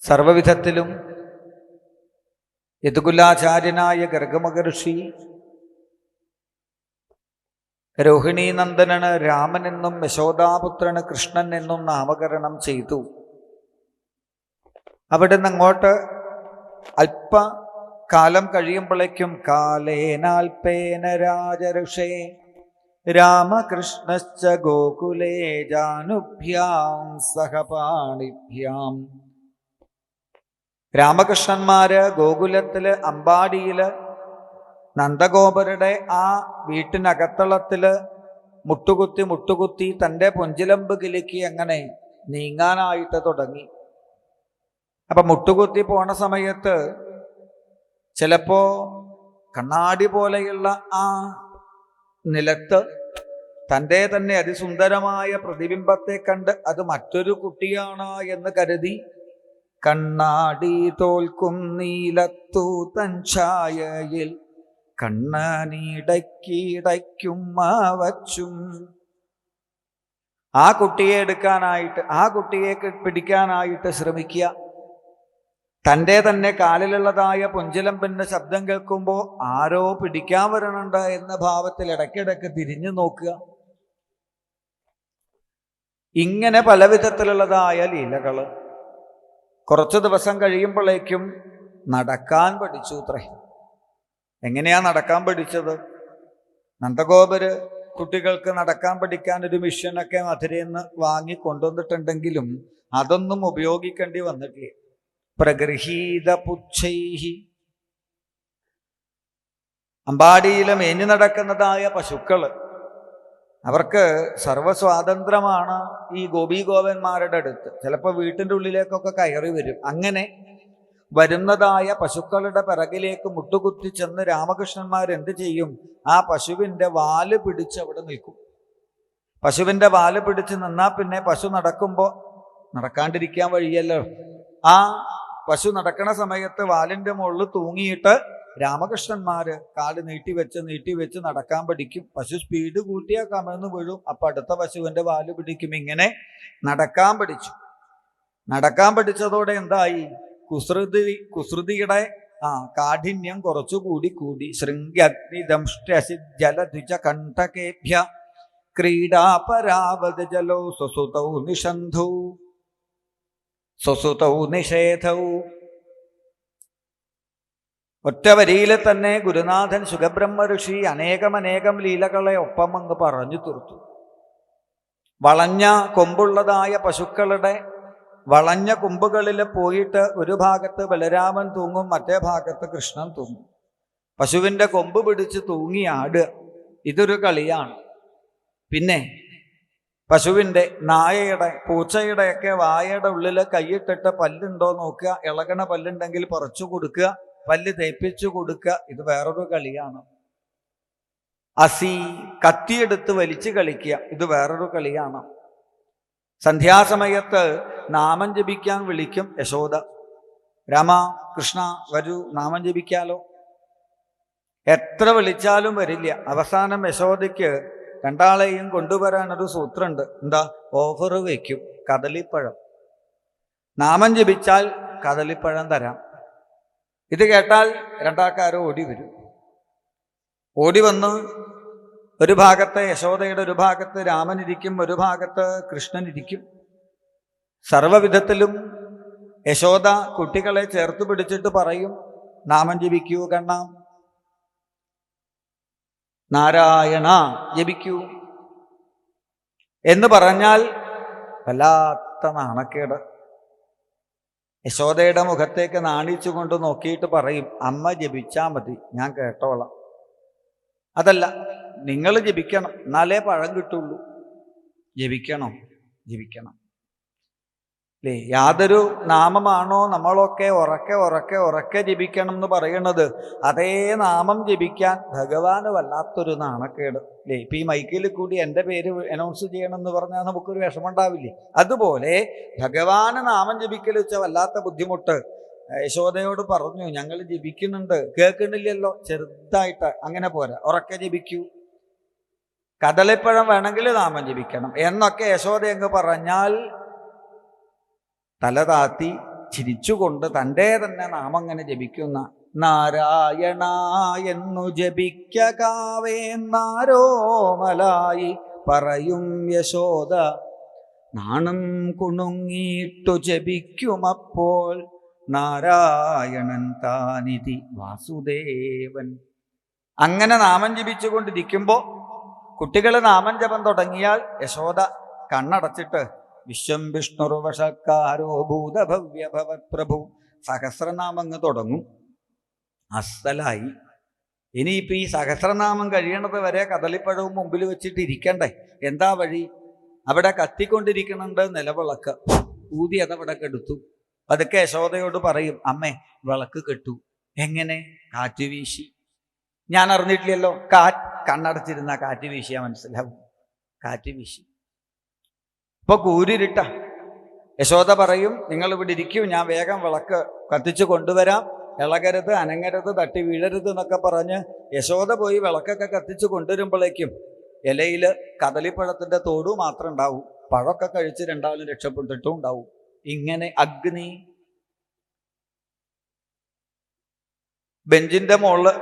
സർവവിധത്തിലും യദുകുലാചാര്യനായ ഗർഗമഹർഷി രോഹിണീനന്ദനന് രാമനെന്നും യശോദാപുത്രന് കൃഷ്ണൻ എന്നും നാമകരണം ചെയ്തു. അവിടെ നിന്ന് അങ്ങോട്ട് അല്പകാലം കഴിയുമ്പോഴേക്കും കാലേനാൽപേന രാജഋഷേ രാമകൃഷ്ണശ്ച ഗോകുലേ ജാനുഭ്യാം സഹപാണിഭ്യാം. രാമകൃഷ്ണന്മാര് ഗോകുലത്തില് അമ്പാടിയില് നന്ദഗോപരുടെ ആ വീട്ടിനകത്തളത്തില് മുട്ടുകുത്തി തൻ്റെ പൊഞ്ചിലമ്പ് കിലുക്കി അങ്ങനെ നീങ്ങാനായിട്ട് തുടങ്ങി. അപ്പൊ മുട്ടുകുത്തി പോണ സമയത്ത് ചിലപ്പോ കണ്ണാടി പോലെയുള്ള ആ നിലത്ത് തൻ്റെ തന്നെ അതിസുന്ദരമായ പ്രതിബിംബത്തെ കണ്ട് അത് മറ്റൊരു കുട്ടിയാണ് എന്ന് കരുതി കണ്ണാടി തോൽക്കും നീലത്തു തൻ ഛായയിൽ കണ്ണനീടയ്ക്കിടയ്ക്കും വച്ചും. ആ കുട്ടിയെ എടുക്കാനായിട്ട്, ആ കുട്ടിയെ പിടിക്കാനായിട്ട് ശ്രമിക്കുക. തൻ്റെ തന്നെ കാലിലുള്ളതായ പൊഞ്ചിലമ്പിൻ്റെ ശബ്ദം കേൾക്കുമ്പോൾ ആരോ പിടിക്കാൻ വരണുണ്ട് എന്ന ഭാവത്തിൽ ഇടയ്ക്കിടയ്ക്ക് തിരിഞ്ഞു നോക്കുക. ഇങ്ങനെ പല വിധത്തിലുള്ളതായ ലീലകള്. കുറച്ചു ദിവസം കഴിയുമ്പോഴേക്കും നടക്കാൻ പഠിച്ചു അത്രേ. എങ്ങനെയാ നടക്കാൻ പഠിച്ചത്? നന്ദഗോപര് കുട്ടികൾക്ക് നടക്കാൻ പഠിക്കാൻ ഒരു മിഷനൊക്കെ മധുരയെന്ന് വാങ്ങി കൊണ്ടുവന്നിട്ടുണ്ടെങ്കിലും അതൊന്നും ഉപയോഗിക്കേണ്ടി വന്നിട്ടില്ല. പ്രഗൃഹീത പുച്ഛൈഹി. അമ്പാടിയിലും മേഞ്ഞു നടക്കുന്നതായ പശുക്കള്, അവർക്ക് സർവസ്വാതന്ത്ര്യമാണ് ഈ ഗോപീഗോപന്മാരുടെ അടുത്ത്. ചിലപ്പോൾ വീട്ടിൻ്റെ ഉള്ളിലേക്കൊക്കെ കയറി വരും. അങ്ങനെ വരുന്നതായ പശുക്കളുടെ പിറകിലേക്ക് മുട്ടുകുത്തി ചെന്ന് രാമകൃഷ്ണന്മാർ എന്ത് ചെയ്യും? ആ പശുവിൻ്റെ വാല് പിടിച്ച് അവിടെ നിൽക്കും. പശുവിൻ്റെ വാല് പിടിച്ച് നിന്നാൽ പിന്നെ പശു നടക്കുമ്പോൾ നടക്കാണ്ടിരിക്കാൻ വഴിയല്ലോ. ആ പശു നടക്കണ സമയത്ത് വാലിൻ്റെ മുകളിൽ തൂങ്ങിയിട്ട് രാമകൃഷ്ണന്മാര് കാല് നീട്ടിവെച്ച് നടക്കാൻ പഠിക്കും. പശു സ്പീഡ് കൂട്ടിയാൽ കമഴ്ന്ന് വീഴും. അപ്പൊ അടുത്ത പശുവിൻ്റെ വാല് പിടിക്കും. ഇങ്ങനെ നടക്കാൻ പഠിച്ചു. നടക്കാൻ പഠിച്ചതോടെ എന്തായി? കുസൃതിയുടെ കാഠിന്യം കുറച്ചുകൂടി. ശൃംഗ്യഗ്നിദംഷ്ടസിജലദ്വിജ കണ്ഠകേഭ്യ ക്രീഡാപരാവത് ജലോ സ്വസുതൗ നിഷേധൗ. ഒറ്റ വരിയിൽ തന്നെ ഗുരുനാഥൻ സുഖബ്രഹ്മ ഋഷി അനേകം ലീലകളെ ഒപ്പം അങ്ങ് പറഞ്ഞു തീർത്തു. വളഞ്ഞ കൊമ്പുള്ളതായ പശുക്കളുടെ വളഞ്ഞ കൊമ്പുകളിൽ പോയിട്ട് ഒരു ഭാഗത്ത് ബലരാമൻ തൂങ്ങും, മറ്റേ ഭാഗത്ത് കൃഷ്ണൻ തൂങ്ങും. പശുവിൻ്റെ കൊമ്പ് പിടിച്ച് തൂങ്ങി ആടുക, ഇതൊരു കളിയാണ്. പിന്നെ പശുവിൻ്റെ, നായയുടെ, പൂച്ചയുടെയൊക്കെ വായയുടെ ഉള്ളിൽ കൈയിട്ടിട്ട് പല്ലുണ്ടോ നോക്കുക. ഇളകണ പല്ലുണ്ടെങ്കിൽ പറിച്ചു കൊടുക്കുക, പല്ല് തേപ്പിച്ചു കൊടുക്കുക. ഇത് വേറൊരു കളിയാണ്. കത്തിയെടുത്ത് വലിച്ചു കളിക്കുക, ഇത് വേറൊരു കളിയാണ്. സന്ധ്യാസമയത്ത് നാമം ജപിക്കാൻ വിളിക്കും യശോദ. രാമ, കൃഷ്ണ വരൂ, നാമം ജപിക്കാലോ. എത്ര വിളിച്ചാലും വരില്ല. അവസാനം യശോദയ്ക്ക് രണ്ടാളെയും കൊണ്ടുവരാനൊരു സൂത്രമുണ്ട്. എന്താ? ഓഫർ വയ്ക്കും. കദളിപ്പഴം. നാമം ജപിച്ചാൽ കദളിപ്പഴം തരാം. ഇത് കേട്ടാൽ രണ്ടാൾക്കാരോ ഓടി വരും. ഓടി വന്ന് ഒരു ഭാഗത്ത് യശോദയുടെ ഒരു ഭാഗത്ത് രാമനിരിക്കും, ഒരു ഭാഗത്ത് കൃഷ്ണനിരിക്കും. സർവവിധത്തിലും യശോദ കുട്ടികളെ ചേർത്ത് പിടിച്ചിട്ട് പറയും, നാമം ജപിക്കൂ കണ്ണാ, നാരായണ ജപിക്കൂ എന്ന് പറഞ്ഞാൽ വല്ലാത്ത നാണക്കേട്. യശോദയുടെ മുഖത്തേക്ക് നാണിച്ചു കൊണ്ട് നോക്കിയിട്ട് പറയും, അമ്മ ജപിച്ചാൽ മതി, ഞാൻ കേട്ടോളാം. അതല്ല, നിങ്ങൾ ജപിക്കണം, എന്നാലേ പഴം കിട്ടുള്ളൂ. ജപിക്കണം അല്ലേ? യാതൊരു നാമമാണോ നമ്മളൊക്കെ ഉറക്കെ ജപിക്കണം എന്ന് പറയുന്നത്, അതേ നാമം ജപിക്കാൻ ഭഗവാന് വല്ലാത്തൊരു നാണക്കേട് അല്ലേ? ഇപ്പം ഈ മൈക്കിൽ കൂടി എൻ്റെ പേര് അനൗൺസ് ചെയ്യണം എന്ന് പറഞ്ഞാൽ നമുക്കൊരു വിഷമം ഉണ്ടാവില്ലേ? അതുപോലെ ഭഗവാന് നാമം ജപിക്കൽ വെച്ചാൽ വല്ലാത്ത ബുദ്ധിമുട്ട്. യശോദയോട് പറഞ്ഞു, ഞങ്ങൾ ജപിക്കുന്നുണ്ട്, കേൾക്കുന്നില്ലല്ലോ, ചെറുതായിട്ട്. അങ്ങനെ പോരാ, ഉറക്കെ ജപിക്കൂ. കദളിപ്പഴം വേണമെങ്കിൽ നാമം ജപിക്കണം എന്നൊക്കെ യശോദ അങ്ങ് പറഞ്ഞാൽ തല താത്തി ചിരിച്ചുകൊണ്ട് തൻ്റെ തന്നെ നാമം അങ്ങനെ ജപിക്കുന്ന നാരായണ എന്നു ജപിക്കാവേന്നാരോമലായി പറയും യശോദ നാണം കുണുങ്ങിയിട്ടു ജപിക്കുമപ്പോൾ നാരായണൻ താനിധി വാസുദേവൻ. അങ്ങനെ നാമം ജപിച്ചുകൊണ്ടിരിക്കുമ്പോൾ കുട്ടികൾ നാമം ജപം തുടങ്ങിയാൽ യശോദ കണ്ണടച്ചിട്ട് വിശ്വം വിഷ്ണുർവശക്കാരോ ഭൂതഭവ്യ ഭവത് പ്രഭു സഹസ്രനാമങ്ങ് തുടങ്ങും. അസ്സലായി. ഇനിയിപ്പോൾ ഈ സഹസ്രനാമം കഴിയണത് വരെ കദളിപ്പഴവും മുമ്പിൽ വെച്ചിട്ട് ഇരിക്കണ്ടേ? എന്താ വഴി? അവിടെ കത്തിക്കൊണ്ടിരിക്കുന്നുണ്ട് നിലവിളക്ക്. ഊതി അതവിടെ കെടുത്തു. അതൊക്കെ യശോദയോട് പറയും, അമ്മേ വിളക്ക് കെട്ടു. എങ്ങനെ? കാറ്റ് വീശി. ഞാൻ അറിഞ്ഞിട്ടില്ലല്ലോ. കണ്ണടച്ചിരുന്ന കാറ്റ് വീശിയാ മനസ്സിലാവും. കാറ്റ് വീശി. ഇപ്പൊ കൂരിരുട്ട. യശോദ പറയും, നിങ്ങൾ ഇവിടെ ഇരിക്കൂ, ഞാൻ വേഗം വിളക്ക് കത്തിച്ചു കൊണ്ടുവരാം, ഇളകരുത്, അനങ്ങരുത്, തട്ടി വീഴരുത് എന്നൊക്കെ പറഞ്ഞ് യശോദ പോയി വിളക്കൊക്കെ കത്തിച്ചു കൊണ്ടുവരുമ്പോഴേക്കും ഇലയിൽ കദളിപ്പഴത്തിന്റെ തോടു മാത്രം ഉണ്ടാവും. പഴമൊക്കെ കഴിച്ച് രണ്ടാളും രക്ഷപ്പെട്ടിട്ടും ഉണ്ടാവും. ഇങ്ങനെ അഗ്നി ബെഞ്ചിന്റെ മുകളില്,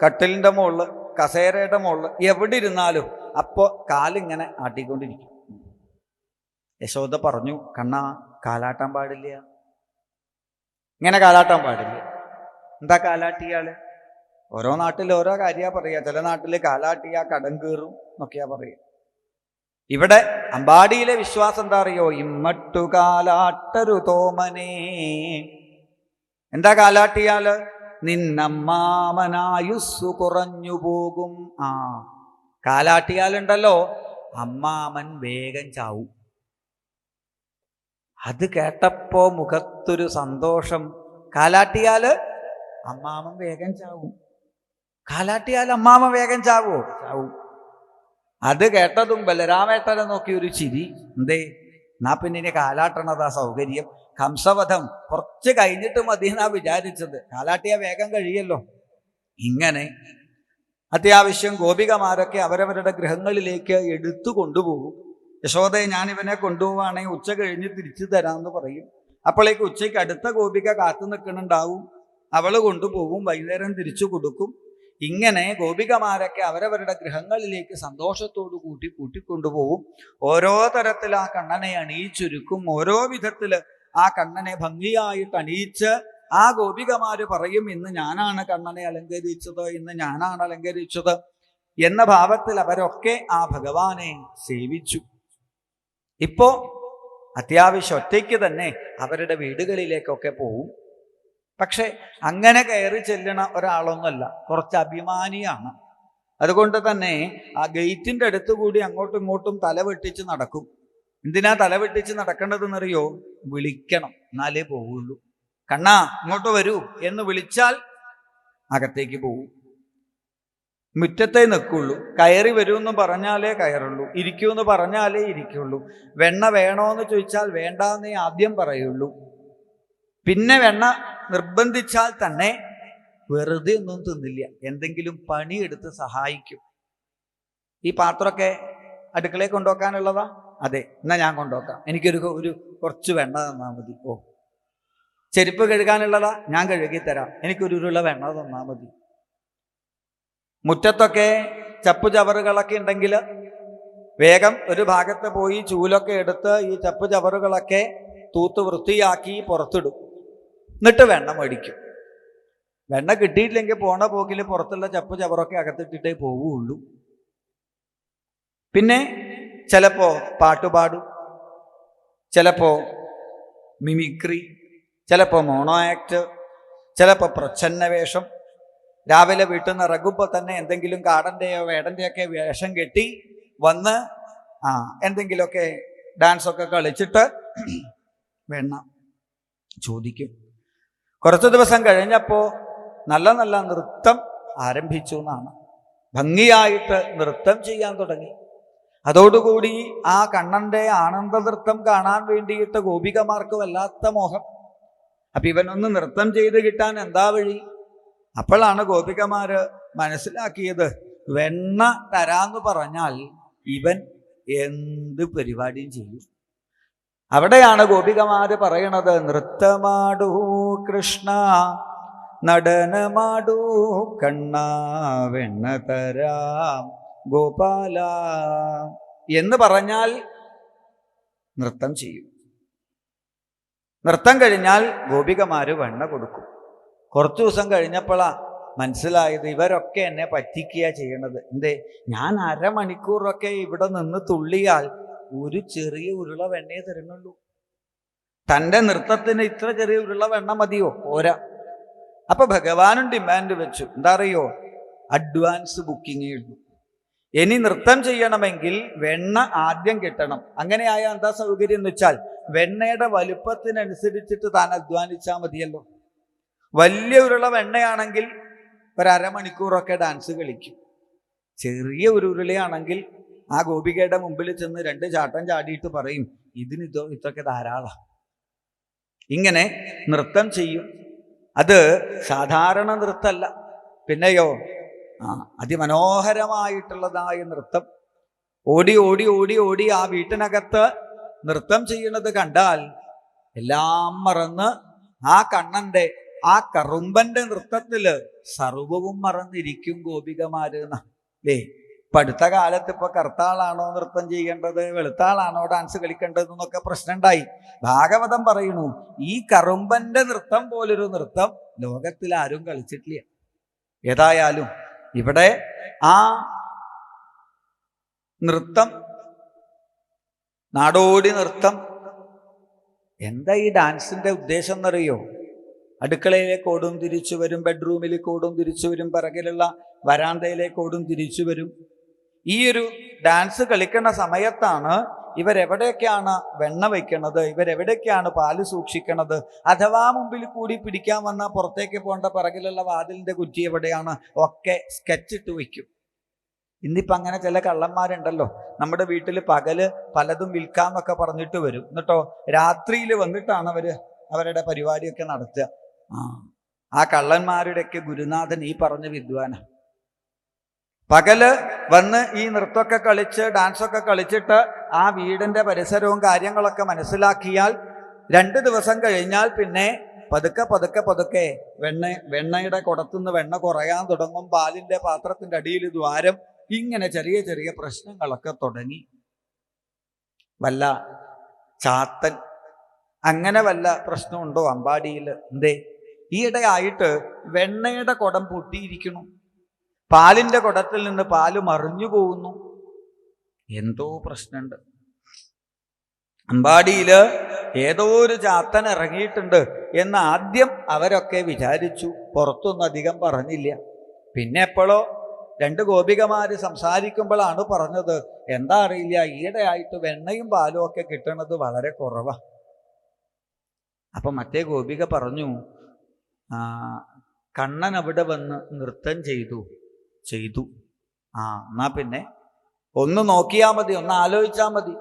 കട്ടിലിന്റെ മുകളില്, കസേരയുടെ മുകളില് എവിടെ ഇരുന്നാലും അപ്പോ കാലിങ്ങനെ ആട്ടിക്കൊണ്ടിരിക്കും. യശോദ പറഞ്ഞു, കണ്ണാ കാലാട്ടാൻ പാടില്ല, ഇങ്ങനെ കാലാട്ടാൻ പാടില്ല. എന്താ കാലാട്ടിയാള്? ഓരോ നാട്ടിൽ ഓരോ കാര്യാ പറയാ. ചില നാട്ടിൽ കാലാട്ടിയ കടം കീറും എന്നൊക്കെയാ പറയുക. ഇവിടെ അമ്പാടിയിലെ വിശ്വാസം എന്താ അറിയോ? ഇമ്മട്ടു കാലാട്ടരു തോമനേ. എന്താ കാലാട്ടിയാല്? നിന്നമ്മാമനായുസ്സു കുറഞ്ഞു പോകും. കാലാട്ടിയാലുണ്ടല്ലോ അമ്മാമൻ വേഗം ചാവും. അത് കേട്ടപ്പോ മുഖത്തൊരു സന്തോഷം. കാലാട്ടിയാല് അമ്മാമൻ വേഗം ചാവും. കാലാട്ടിയാൽ അമ്മാമൻ വേഗം ചാവോ? ചാവും. അത് കേട്ടതും ബലരാമേട്ടനെ നോക്കി ഒരു ചിരി. എന്തേ? എന്നാ പിന്നെ കാലാട്ടണതാ സൗകര്യം. ഹംസവധം കുറച്ച് കഴിഞ്ഞിട്ട് മതി എന്നാ വിചാരിച്ചത്. കാലാട്ടിയ വേഗം കഴിയല്ലോ. ഇങ്ങനെ അത്യാവശ്യം ഗോപികമാരൊക്കെ അവരവരുടെ ഗൃഹങ്ങളിലേക്ക് എടുത്തു കൊണ്ടുപോകും. യശോദയെ ഞാനിവനെ കൊണ്ടുപോവാണെങ്കിൽ ഉച്ച കഴിഞ്ഞ് തിരിച്ചു തരാമെന്ന് പറയും. അപ്പോഴേക്ക് ഉച്ചയ്ക്ക് അടുത്ത ഗോപിക കാത്തു നിൽക്കുന്നുണ്ടാവും. അവള് കൊണ്ടുപോകും, വൈകുന്നേരം തിരിച്ചു കൊടുക്കും. ഇങ്ങനെ ഗോപികമാരൊക്കെ അവരവരുടെ ഗൃഹങ്ങളിലേക്ക് സന്തോഷത്തോടു കൂട്ടിക്കൊണ്ടുപോകും. ഓരോ തരത്തിൽ ആ കണ്ണനെ അണിയിച്ചൊരുക്കും. ഓരോ വിധത്തില് ആ കണ്ണനെ ഭംഗിയായിട്ട് അണിയിച്ച് ആ ഗോപികമാര് പറയും, ഇന്ന് ഞാനാണ് കണ്ണനെ അലങ്കരിച്ചത്, ഇന്ന് ഞാനാണ് അലങ്കരിച്ചത് എന്ന ഭാവത്തിൽ അവരൊക്കെ ആ ഭഗവാനെ സേവിച്ചു. ഇപ്പോ അത്യാവശ്യം ഒറ്റയ്ക്ക് തന്നെ അവരുടെ വീടുകളിലേക്കൊക്കെ പോവും. പക്ഷെ അങ്ങനെ കയറി ചെല്ലണ ഒരാളൊന്നുമല്ല, കുറച്ച് അഭിമാനിയാണ്. അതുകൊണ്ട് തന്നെ ആ ഗേറ്റിന്റെ അടുത്ത് കൂടി അങ്ങോട്ടും ഇങ്ങോട്ടും തലവെട്ടിച്ച് നടക്കും. എന്തിനാ തലവെട്ടിച്ച് നടക്കേണ്ടതെന്നറിയോ? വിളിക്കണം, എന്നാലേ പോവുള്ളൂ. കണ്ണാ ഇങ്ങോട്ട് വരൂ എന്ന് വിളിച്ചാൽ അകത്തേക്ക് പോവും. മുറ്റത്തേ നിൽക്കുള്ളൂ. കയറി വരൂന്ന് പറഞ്ഞാലേ കയറുള്ളൂ. ഇരിക്കൂന്ന് പറഞ്ഞാലേ ഇരിക്കുള്ളൂ. വെണ്ണ വേണോന്ന് ചോദിച്ചാൽ വേണ്ടാന്നേ ആദ്യം പറയുള്ളൂ. പിന്നെ വെണ്ണ നിർബന്ധിച്ചാൽ തന്നെ വെറുതെ ഒന്നും തിന്നില്ല, എന്തെങ്കിലും പണിയെടുത്ത് സഹായിക്കും. ഈ പാത്രമൊക്കെ അടുക്കളയിൽ കൊണ്ടുവെക്കാനുള്ളതാ? അതെ, എന്നാ ഞാൻ കൊണ്ടുവെക്കാം, എനിക്കൊരു കുറച്ച് വെണ്ണ തന്നാൽ മതി. ഓ, ചെരുപ്പ് കഴുകാനുള്ളതാ? ഞാൻ കഴുകി തരാം, എനിക്കൊരു ഉരുള വെണ്ണ തന്നാൽ മതി. മുറ്റത്തൊക്കെ ചപ്പു ചവറുകളൊക്കെ ഉണ്ടെങ്കിൽ വേഗം ഒരു ഭാഗത്ത് പോയി ചൂലൊക്കെ എടുത്ത് ഈ ചപ്പു ചവറുകളൊക്കെ തൂത്ത് വൃത്തിയാക്കി പുറത്തിടും. എന്നിട്ട് വെണ്ണ മേടിക്കും. വെണ്ണ കിട്ടിയിട്ടില്ലെങ്കിൽ പോണ പോക്കിൽ പുറത്തുള്ള ചപ്പു ചവറൊക്കെ അകത്തിട്ടിട്ടേ പോവുള്ളൂ. പിന്നെ ചിലപ്പോ പാട്ടുപാടും, ചിലപ്പോ മിമിക്രി, ചിലപ്പോ മോണോ ആക്ട്, ചിലപ്പോ പ്രച്ഛന്ന വേഷം. രാവിലെ വീട്ടിൽ നിന്ന് ഇറങ്ങുമ്പോൾ തന്നെ എന്തെങ്കിലും കാടൻ്റെയോ വേടൻ്റെയൊക്കെ വേഷം കെട്ടി വന്ന് എന്തെങ്കിലുമൊക്കെ ഡാൻസൊക്കെ കളിച്ചിട്ട് വെണ്ണ ചോദിക്കും. കുറച്ച് ദിവസം കഴിഞ്ഞപ്പോൾ നല്ല നല്ല നൃത്തം ആരംഭിച്ചു എന്നാണ്. ഭംഗിയായിട്ട് നൃത്തം ചെയ്യാൻ തുടങ്ങി. അതോടുകൂടി ആ കണ്ണന്റെ ആനന്ദ നൃത്തം കാണാൻ വേണ്ടിയിട്ട് ഗോപികമാർക്ക് വല്ലാത്ത മോഹം. അപ്പൊ ഇവനൊന്ന് നൃത്തം ചെയ്ത് കിട്ടാൻ എന്താ വഴി? അപ്പോഴാണ് ഗോപികമാര് മനസ്സിലാക്കിയത്, വെണ്ണ തരാന്ന് പറഞ്ഞാൽ ഇവൻ എന്ത് പരിപാടിയും ചെയ്യും. അവിടെയാണ് ഗോപികമാര് പറയണത്, നൃത്തമാടൂ കൃഷ്ണ നടനമാടൂ കണ്ണ വെണ്ണ തരാം ഗോപാല എന്ന് പറഞ്ഞാൽ നൃത്തം ചെയ്യും. നൃത്തം കഴിഞ്ഞാൽ ഗോപികമാര് വെണ്ണ കൊടുക്കും. കുറച്ചു ദിവസം കഴിഞ്ഞപ്പോഴാ മനസ്സിലായത് ഇവരൊക്കെ എന്നെ പറ്റിക്കുക ചെയ്യണത്. എന്തേ, ഞാൻ അരമണിക്കൂറൊക്കെ ഇവിടെ നിന്ന് തുള്ളിയാൽ ഒരു ചെറിയ ഉരുള വെണ്ണയെ തരുന്നുള്ളൂ. തൻ്റെ നൃത്തത്തിന് ഇത്ര ചെറിയ ഉരുള വെണ്ണ മതിയോ? പോരാ. അപ്പൊ ഭഗവാനും ഡിമാൻഡ് വെച്ചു. എന്താ അറിയോ? അഡ്വാൻസ് ബുക്കിംഗ് എഴുതും. ഇനി നൃത്തം ചെയ്യണമെങ്കിൽ വെണ്ണ ആദ്യം കിട്ടണം. അങ്ങനെയായ എന്താ സൗകര്യം എന്ന് വെച്ചാൽ, വെണ്ണയുടെ വലുപ്പത്തിനനുസരിച്ചിട്ട് താൻ അധ്വാനിച്ചാൽ മതിയല്ലോ. വലിയ ഉരുള വെണ്ണയാണെങ്കിൽ ഒരമണിക്കൂറൊക്കെ ഡാൻസ് കളിക്കും. ചെറിയ ഒരു ഉരുളയാണെങ്കിൽ ആ ഗോപികയുടെ മുമ്പിൽ ചെന്ന് 2 ചാട്ടം ചാടിയിട്ട് പറയും, ഇതൊക്കെ ധാരാളം. ഇങ്ങനെ നൃത്തം ചെയ്യും. അത് സാധാരണ നൃത്തമല്ല, പിന്നെയോ അതിമനോഹരമായിട്ടുള്ളതായ നൃത്തം. ഓടി ഓടി ഓടി ഓടി ആ വീട്ടിനകത്ത് നൃത്തം ചെയ്യുന്നത് കണ്ടാൽ എല്ലാം മറന്ന് ആ കണ്ണന്റെ ആ കറുമ്പന്റെ നൃത്തത്തില് സർവവും മറന്നിരിക്കും ഗോപികമാര്. അല്ലേ? ഇപ്പൊ അടുത്ത കാലത്ത് ഇപ്പൊ കറുത്താളാണോ നൃത്തം ചെയ്യേണ്ടത്, വെളുത്താളാണോ ഡാൻസ് കളിക്കേണ്ടത് എന്നൊക്കെ പ്രശ്നം ഉണ്ടായി. ഭാഗവതം പറയുന്നു, ഈ കറുമ്പന്റെ നൃത്തം പോലൊരു നൃത്തം ലോകത്തിൽ ആരും കളിച്ചിട്ടില്ല. ഏതായാലും ഇവിടെ ആ നൃത്തം, നാടോടി നൃത്തം, എന്താ ഈ ഡാൻസിന്റെ ഉദ്ദേശം എന്നറിയോ? അടുക്കളയിലേക്ക് ഓടും തിരിച്ചു വരും, ബെഡ്റൂമിലേക്ക് ഓടും തിരിച്ചു വരും, പിറകിലുള്ള വരാന്തയിലേക്ക് ഓടും തിരിച്ചു വരും. ഈ ഒരു ഡാൻസ് കളിക്കുന്ന സമയത്താണ് ഇവരെവിടെയൊക്കെയാണ് വെണ്ണ വയ്ക്കണത്, ഇവരെവിടെയൊക്കെയാണ് പാല് സൂക്ഷിക്കണത്, അഥവാ മുമ്പിൽ കൂടി പിടിക്കാൻ വന്ന പുറത്തേക്ക് പോകേണ്ട പിറകിലുള്ള വാതിലിന്റെ കുറ്റി എവിടെയാണ്, ഒക്കെ സ്കെച്ചിട്ട് വയ്ക്കും. ഇന്നിപ്പോൾ അങ്ങനെ ചില കള്ളന്മാരുണ്ടല്ലോ, നമ്മുടെ വീട്ടിൽ പകല് പലതും വിൽക്കാന്നൊക്കെ പറഞ്ഞിട്ട് വരും. എന്നിട്ടോ രാത്രിയിൽ വന്നിട്ടാണ് അവരുടെ പരിപാടിയൊക്കെ നടത്തുക. ആ കള്ളന്മാരുടെയൊക്കെ ഗുരുനാഥൻ ഈ പറഞ്ഞ വിദ്വാന. പകല് വന്ന് ഈ നൃത്തമൊക്കെ കളിച്ച് ഡാൻസൊക്കെ കളിച്ചിട്ട് ആ വീടിന്റെ പരിസരവും കാര്യങ്ങളൊക്കെ മനസ്സിലാക്കിയാൽ 2 ദിവസം കഴിഞ്ഞാൽ പിന്നെ പതുക്കെ പതുക്കെ പതുക്കെ വെണ്ണയുടെ കുടത്തുനിന്ന് വെണ്ണ കുറയാൻ തുടങ്ങും. പാലിന്റെ പാത്രത്തിന്റെ അടിയിൽ ദ്വാരം, ഇങ്ങനെ ചെറിയ ചെറിയ പ്രശ്നങ്ങളൊക്കെ തുടങ്ങി. വല്ല ചാത്തൻ അങ്ങനെ വല്ല പ്രശ്നമുണ്ടോ അമ്പാടിയിൽ? എന്തേ, ഈയിടെയായിട്ട് വെണ്ണയുടെ കുടം പൊട്ടിയിരിക്കുന്നു, പാലിന്റെ കുടത്തിൽ നിന്ന് പാല് മറിഞ്ഞു പോകുന്നു, എന്തോ പ്രശ്നമുണ്ട്. അമ്പാടിയിൽ ഏതോ ഒരു ചാത്തൻ ഇറങ്ങിയിട്ടുണ്ട് എന്ന് ആദ്യം അവരൊക്കെ വിചാരിച്ചു. പുറത്തൊന്നും അധികം പറഞ്ഞില്ല. പിന്നെ എപ്പോഴോ 2 ഗോപികമാര് സംസാരിക്കുമ്പോഴാണ് പറഞ്ഞത്, എന്താ അറിയില്ല, ഈയിടെയായിട്ട് വെണ്ണയും പാലും ഒക്കെ കിട്ടുന്നത് വളരെ കുറവാണ്. അപ്പൊ മറ്റേ ഗോപിക പറഞ്ഞു, കണ്ണൻ അവിടെ വന്ന് നൃത്തം ചെയ്തു. എന്നാ പിന്നെ ഒന്ന് നോക്കിയാൽ മതി, ഒന്ന് ആലോചിച്ചാൽ മതി.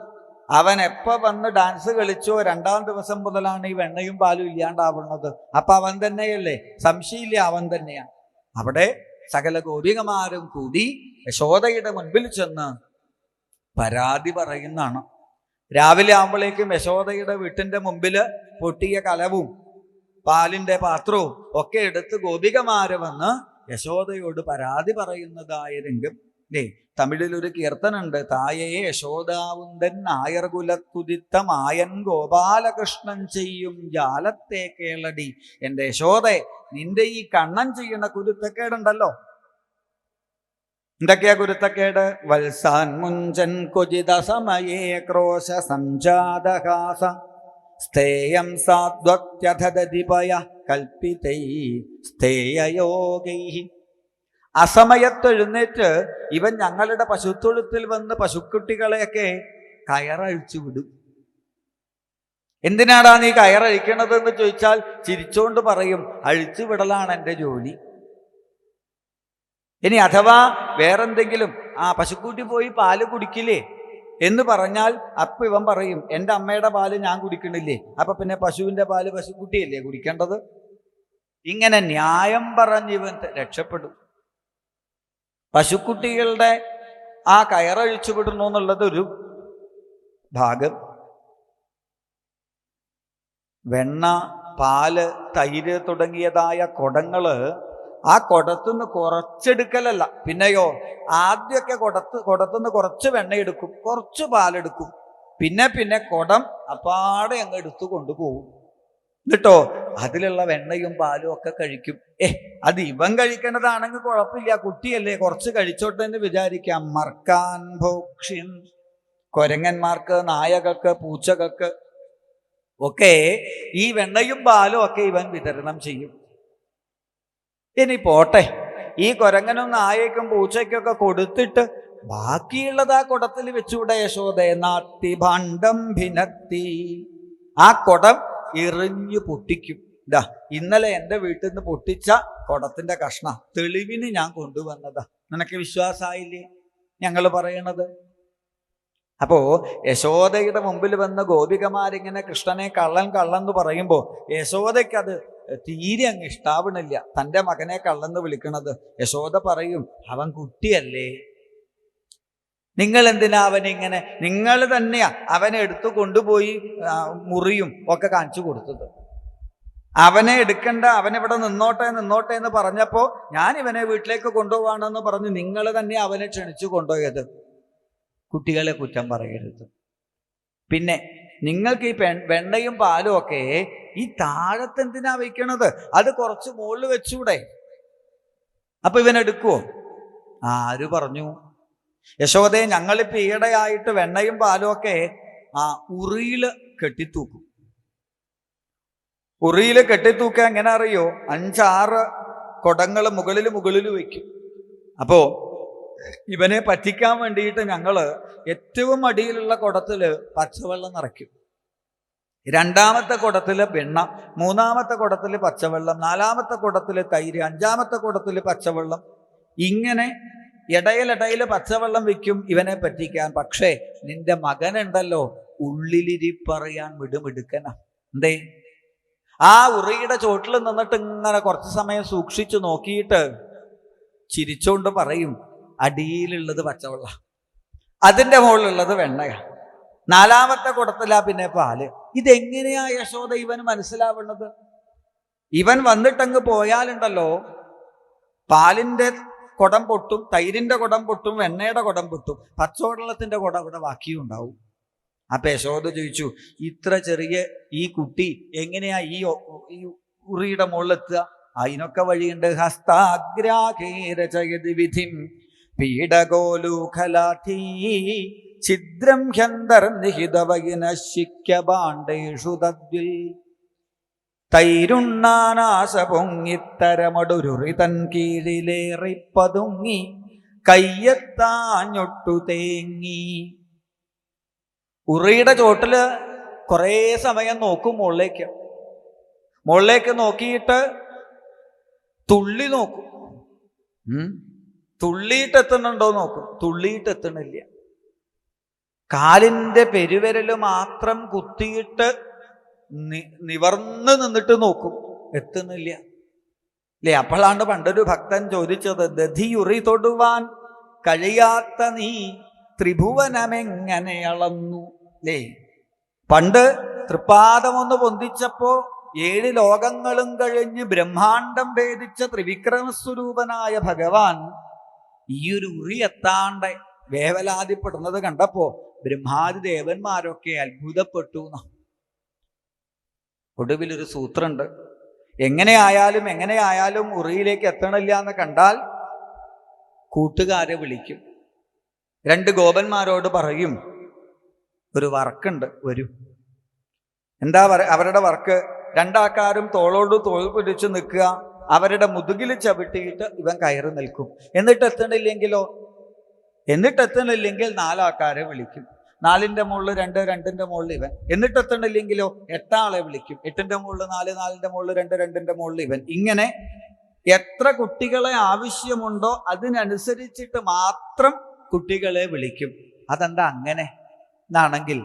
അവൻ എപ്പോ വന്ന് ഡാൻസ് കളിച്ചോ 2-ാം ദിവസം മുതലാണ് ഈ വെണ്ണയും പാലും ഇല്ലാണ്ടാവുന്നത്. അപ്പൊ അവൻ തന്നെയല്ലേ? സംശയമില്ല, അവൻ തന്നെയാണ്. അവിടെ സകല ഗോപികമാരും കൂടി യശോദയുടെ മുൻപിൽ ചെന്ന് പരാതി പറയുന്നതാണ്. രാവിലെ ആകുമ്പോഴേക്കും യശോദയുടെ വീട്ടിന്റെ മുമ്പില് പൊട്ടിയ കലവും പാലിന്റെ പാത്രവും ഒക്കെ എടുത്ത് ഗോപികമാര് വന്ന് യശോദയോട് പരാതി പറയുന്നതായ രംഗം. അല്ലേ? തമിഴിലൊരു കീർത്തനുണ്ട്, തായയെ യശോദാവുന്തൻ നായർ കുലത്തുദിത്ത മായൻ ഗോപാലകൃഷ്ണൻ ചെയ്യും ജാലത്തെ കേളടി. എൻ്റെ യശോദേ, നിന്റെ ഈ കണ്ണൻ ചെയ്യുന്ന കുരുത്തക്കേടുണ്ടല്ലോ. എന്തൊക്കെയാ കുരുത്തക്കേട്? വത്സാൻ മുഞ്ചൻ കൊജിത സമയേ ക്രോശ സംജാതഹാസ സ്ഥേയം സാധ്വത്യധദിപയ കൽപ്പിതൈ സ്ഥേയയോഗൈ. അസമയത്തെഴുന്നേറ്റ് ഇവൻ ഞങ്ങളുടെ പശുത്തൊഴുത്തിൽ വന്ന് പശുക്കുട്ടികളെയൊക്കെ കയറഴിച്ചു വിടും. എന്തിനാടാ നീ കയറഴിക്കണത് എന്ന് ചോദിച്ചാൽ ചിരിച്ചോണ്ട് പറയും, അഴിച്ചു വിടലാണ് എൻ്റെ ജോലി. ഇനി അഥവാ വേറെന്തെങ്കിലും, പശുക്കുട്ടി പോയി പാല് കുടിക്കില്ലേ എന്ന് പറഞ്ഞാൽ അപ്പൊ ഇവൻ പറയും, എൻ്റെ അമ്മയുടെ പാല് ഞാൻ കുടിക്കണില്ലേ, അപ്പൊ പിന്നെ പശുവിന്റെ പാല് പശുക്കുട്ടിയല്ലേ കുടിക്കേണ്ടത്. ഇങ്ങനെ ന്യായം പറഞ്ഞ് ഇവൻ രക്ഷപ്പെടും. പശുക്കുട്ടികളുടെ ആ കയറഴിച്ചു വിടണു എന്നുള്ളത് ഒരു ഭാഗം. വെണ്ണ, പാല്, തൈര് തുടങ്ങിയതായ കുടങ്ങള് ആ കുടത്തുനിന്ന് കുറച്ചെടുക്കലല്ല. പിന്നെയോ ആദ്യമൊക്കെ കുടത്തുനിന്ന് കുറച്ച് വെണ്ണ എടുക്കും, കുറച്ച് പാലെടുക്കും, പിന്നെ കുടം അപ്പാടെ അങ്ങ് എടുത്തു കൊണ്ടുപോകും. എന്നിട്ടോ അതിലുള്ള വെണ്ണയും പാലും ഒക്കെ കഴിക്കും. അത് ഇവൻ കഴിക്കേണ്ടതാണെങ്കിൽ കുഴപ്പമില്ല, കുട്ടിയല്ലേ, കുറച്ച് കഴിച്ചോട്ടെ എന്ന് വിചാരിക്കാം. മർക്കാൻ ഭോക്ഷ്യൻ, കൊരങ്ങന്മാർക്ക്, നായകൾക്ക്, പൂച്ചകൾക്ക് ഒക്കെ ഈ വെണ്ണയും പാലും ഒക്കെ ഇവൻ വിതരണം ചെയ്യും. ഇനി പോട്ടെ, ഈ കൊരങ്ങനും നായക്കും പൂച്ചയ്ക്കൊക്കെ കൊടുത്തിട്ട് ബാക്കിയുള്ളത് ആ കുടത്തിൽ വെച്ചൂടെ യശോദേ? നാത്തി ഭാണ്ഡം ഭിനത്തി, ആ കുടം എറിഞ്ഞു പൊട്ടിക്കും. ഇതാ ഇന്നലെ എൻ്റെ വീട്ടിൽ നിന്ന് പൊട്ടിച്ച കുടത്തിന്റെ കഷ്ണം തെളിവിന് ഞാൻ കൊണ്ടുവന്നതാ, നിനക്ക് വിശ്വാസമായില്ലേ ഞങ്ങൾ പറയണത്? അപ്പോ യശോദയുടെ മുമ്പിൽ വന്ന ഗോപികമാരിങ്ങനെ കൃഷ്ണനെ കള്ളൻ എന്ന് പറയുമ്പോ യശോദയ്ക്ക് അത് തീരെ അങ്ങ് ഇഷ്ടാവണില്ല, തൻ്റെ മകനെ കള്ളെന്ന് വിളിക്കണത്. യശോദ പറയും, അവൻ കുട്ടിയല്ലേ, നിങ്ങൾ എന്തിനാ അവനിങ്ങനെ, നിങ്ങൾ തന്നെയാ അവനെ എടുത്തു കൊണ്ടുപോയി മുറിയും ഒക്കെ കാണിച്ചു കൊടുത്തത്. അവനെ എടുക്കണ്ട, അവനിവിടെ നിന്നോട്ടെ എന്ന് പറഞ്ഞപ്പോ ഞാൻ ഇവനെ വീട്ടിലേക്ക് കൊണ്ടുപോവാണെന്ന് പറഞ്ഞ് നിങ്ങൾ തന്നെ അവനെ ക്ഷണിച്ചു കൊണ്ടുപോയത്. കുട്ടികളെ കുറ്റം പറയരുത്. പിന്നെ നിങ്ങൾക്ക് ഈ വെണ്ണയും പാലും ഒക്കെ ഈ താഴത്തെന്തിനാ വയ്ക്കണത്? അത് കുറച്ച് മുകളിൽ വെച്ചൂടെ? അപ്പൊ ഇവനെടുക്കുവോ? ആര് പറഞ്ഞു? യശോദയെ, ഞങ്ങളിപ്പോ ഈയിടെയായിട്ട് വെണ്ണയും പാലും ഒക്കെ ഉറിയില് കെട്ടിത്തൂക്കും. ഉറിയില് കെട്ടിത്തൂക്കുക എങ്ങനെ അറിയോ? 5-6 കുടങ്ങൾ മുകളിൽ വെക്കും. അപ്പോ ഇവനെ പറ്റിക്കാൻ വേണ്ടിയിട്ട് ഞങ്ങള് ഏറ്റവും അടിയിലുള്ള കുടത്തില് പച്ചവെള്ളം നിറയ്ക്കും, 2ാമത്തെ കുടത്തില് വെണ്ണ, 3ാമത്തെ കുടത്തില് പച്ചവെള്ളം, 4ാമത്തെ കുടത്തില് തൈര്, 5ാമത്തെ കുടത്തില് പച്ചവെള്ളം, ഇങ്ങനെ ഇടയിൽ പച്ചവെള്ളം വെക്കും ഇവനെ പറ്റിക്കാൻ. പക്ഷേ നിന്റെ മകനുണ്ടല്ലോ, ഉള്ളിലിരിപ്പറിയാൻ മിടുമിടുക്കന. എന്തേ? ആ ഉറിയുടെ ചോട്ടിൽ നിന്നിട്ട് ഇങ്ങനെ കുറച്ച് സമയം സൂക്ഷിച്ചു നോക്കിയിട്ട് ചിരിച്ചോണ്ട് പറയും, അടിയിലുള്ളത് പച്ചവെള്ളം, അതിൻ്റെ മുകളിലുള്ളത് വെണ്ണയാ, 4ാമത്തെ കുടത്തിലാ പിന്നെ പാല്. ഇതെങ്ങനെയാ യശോദ ഇവൻ മനസ്സിലാവുന്നത്? ഇവൻ വന്നിട്ടങ്ങ് പോയാലുണ്ടല്ലോ, പാലിന്റെ കുടം പൊട്ടും, തൈരിന്റെ കുടം പൊട്ടും, വെണ്ണയുടെ കുടം പൊട്ടും, പച്ചവെള്ളത്തിന്റെ കുടം ഇവിടെ ബാക്കിയും ഉണ്ടാവും. അപ്പൊ യശോദ ചോദിച്ചു, ഇത്ര ചെറിയ ഈ കുട്ടി എങ്ങനെയാ ഈ ഉറിയുടെ മുകളിലെത്തുക? അതിനൊക്കെ വഴിയുണ്ട്. ഹസ്താഗ്രാകേരചയതി വിധിം പീഡഗോലൂഖലാഠീ ഛിദ്രം ഹ്യന്തർനിഹിതവയിനശിക്യഭാണ്ഡേഷു തദ്വിൽ തൈരുണ്ണാനാശ പൊങ്ങിത്തരമടുരുറി തൻ കീഴിലേറിപ്പതുങ്ങി കയ്യെത്താഞ്ഞൊട്ടു തേങ്ങി. ഉറിയുടെ ചോട്ടില് കുറേ സമയം നോക്കും മുകളിലേക്ക് നോക്കിയിട്ട് തുള്ളി നോക്കും, തുള്ളിയിട്ട് എത്തുന്നുണ്ടോ നോക്കും, തുള്ളിയിട്ട് എത്തണില്ല. കാലിന്റെ പെരുവിരല് മാത്രം കുത്തിയിട്ട് നിവർന്ന് നിന്നിട്ട് നോക്കും, എത്തുന്നില്ല. അല്ലേ? അപ്പോഴാണ് പണ്ടൊരു ഭക്തൻ ചോദിച്ചത്, ദധിയുറി തൊടുവാൻ കഴിയാത്ത നീ ത്രിഭുവനമെങ്ങനെ അളന്നു? അല്ലേ? പണ്ട് തൃപ്പാദമൊന്ന് പൊന്തിച്ചപ്പോ 7 ലോകങ്ങളും കഴിഞ്ഞ് ബ്രഹ്മാണ്ടം ഭേദിച്ച ത്രിവിക്രമസ്വരൂപനായ ഭഗവാൻ ഈ ഒരു ഉറി എത്താണ്ട് വേവലാതിപ്പെടുന്നത് കണ്ടപ്പോ ബ്രഹ്മാദി ദേവന്മാരൊക്കെ അത്ഭുതപ്പെട്ടു. ഒടുവിലൊരു സൂത്രമുണ്ട്, എങ്ങനെയായാലും ഉറിയിലേക്ക് എത്തണില്ല എന്ന് കണ്ടാൽ കൂട്ടുകാരെ വിളിക്കും. 2 ഗോപന്മാരോട് പറയും, ഒരു വർക്കുണ്ട്, വരും. എന്താ അവരുടെ വർക്ക്? 2 ആൾക്കാരും തോളോട് തോൾ പിടിച്ച് നിൽക്കുക, അവരുടെ മുതുകിൽ ചവിട്ടിയിട്ട് ഇവൻ കയറി നിൽക്കും. എന്നിട്ട് എത്തണില്ലെങ്കിൽ 4 ആൾക്കാരെ വിളിക്കും. 4ന്റെ മുകളിൽ 2, 2ന്റെ മുകളിൽ ഇവൻ. എന്നിട്ട് എത്തണില്ലെങ്കിലോ 8 ആളെ വിളിക്കും. 8ന്റെ മുകളിൽ 4, 4ന്റെ മുകളിൽ 2, 2ന്റെ മുകളിൽ ഇവൻ. ഇങ്ങനെ എത്ര കുട്ടികളെ ആവശ്യമുണ്ടോ അതിനനുസരിച്ചിട്ട് മാത്രം കുട്ടികളെ വിളിക്കും. അതെന്താ അങ്ങനെ എന്നാണെങ്കിൽ,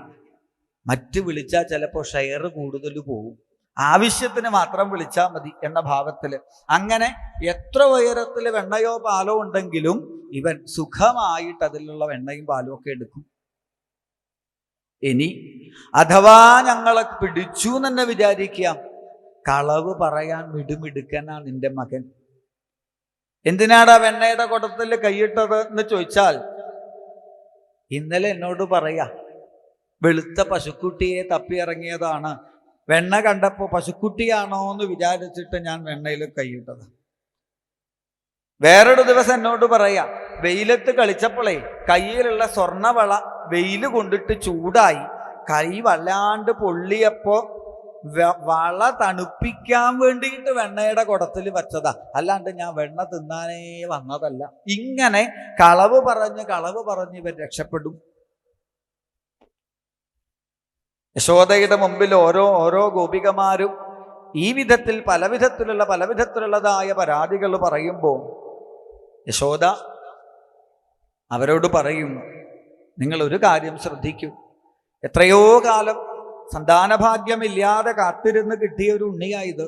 മറ്റ് വിളിച്ചാൽ ചിലപ്പോൾ ഷെയർ കൂടുതൽ പോകും, ആവശ്യത്തിന് മാത്രം വിളിച്ചാൽ മതി എന്ന ഭാവത്തില്. അങ്ങനെ എത്ര ഉയരത്തിൽ വെണ്ണയോ പാലോ ഉണ്ടെങ്കിലും ഇവൻ സുഖമായിട്ട് അതിലുള്ള വെണ്ണയും പാലും ഒക്കെ എടുക്കും. ഇനി അഥവാ ഞങ്ങളെ പിടിച്ചു തന്നെ വിചാരിക്കാം, കളവ് പറയാൻ മിടുമിടുക്കനാ നിന്റെ മകൻ. എന്തിനാടാ വെണ്ണയുടെ കുടത്തിൽ കൈയിട്ടത് എന്ന് ചോദിച്ചാൽ, ഇന്നലെ എന്നോട് പറയാ വെളുത്ത പശുക്കുട്ടിയെ തപ്പിയിറങ്ങിയതാണ്, വെണ്ണ കണ്ടപ്പോൾ പശുക്കുട്ടിയാണോ എന്ന് വിചാരിച്ചിട്ട് ഞാൻ വെണ്ണയിൽ കൈയിട്ടത്. വേറൊരു ദിവസം എന്നോട് പറയാ വെയിലത്ത് കളിച്ചപ്പോഴേ കയ്യിലുള്ള സ്വർണവള വെയിൽ കൊണ്ടിട്ട് ചൂടായി, കൈ വല്ലാണ്ട് പൊള്ളിയപ്പോ വള തണുപ്പിക്കാൻ വേണ്ടിയിട്ട് വെണ്ണയുടെ കുടത്തിൽ വെച്ചതാ, അല്ലാണ്ട് ഞാൻ വെണ്ണ തിന്നാനേ വന്നതല്ല. ഇങ്ങനെ കളവ് പറഞ്ഞ് ഇവർ രക്ഷപ്പെടും. യശോദയുടെ മുമ്പിൽ ഓരോ ഗോപികമാരും ഈ വിധത്തിൽ പലവിധത്തിലുള്ളതായ പരാതികൾ പറയുമ്പോൾ യശോദ അവരോട് പറയും, നിങ്ങൾ ഒരു കാര്യം ശ്രദ്ധിക്കൂ. എത്രയോ കാലം സന്താനഭാഗ്യമില്ലാതെ കാത്തിരുന്ന് കിട്ടിയ ഒരു ഉണ്ണിയായത്.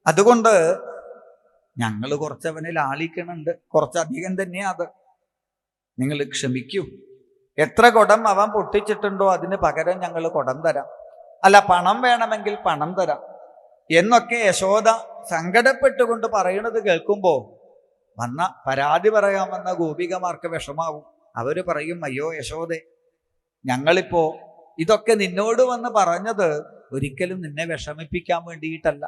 അതുകൊണ്ട് ഞങ്ങൾ കുറച്ചവനെ ലാളിക്കണുണ്ട്, കുറച്ചധികം തന്നെയാ അത്. നിങ്ങൾ ക്ഷമിക്കൂ. എത്ര കുടം അവൻ പൊട്ടിച്ചിട്ടുണ്ടോ അതിന് പകരം ഞങ്ങൾ കുടം തരാം, അല്ല പണം വേണമെങ്കിൽ പണം തരാം എന്നൊക്കെ യശോദ സങ്കടപ്പെട്ടുകൊണ്ട് പറയണത് കേൾക്കുമ്പോൾ പരാതി പറയാൻ വന്ന ഗോപികമാർക്ക് വിഷമാവും. അവര് പറയും, അയ്യോ യശോദേ, ഞങ്ങളിപ്പോ ഇതൊക്കെ നിന്നോട് വന്ന് പറഞ്ഞത് ഒരിക്കലും നിന്നെ വിഷമിപ്പിക്കാൻ വേണ്ടിയിട്ടല്ല.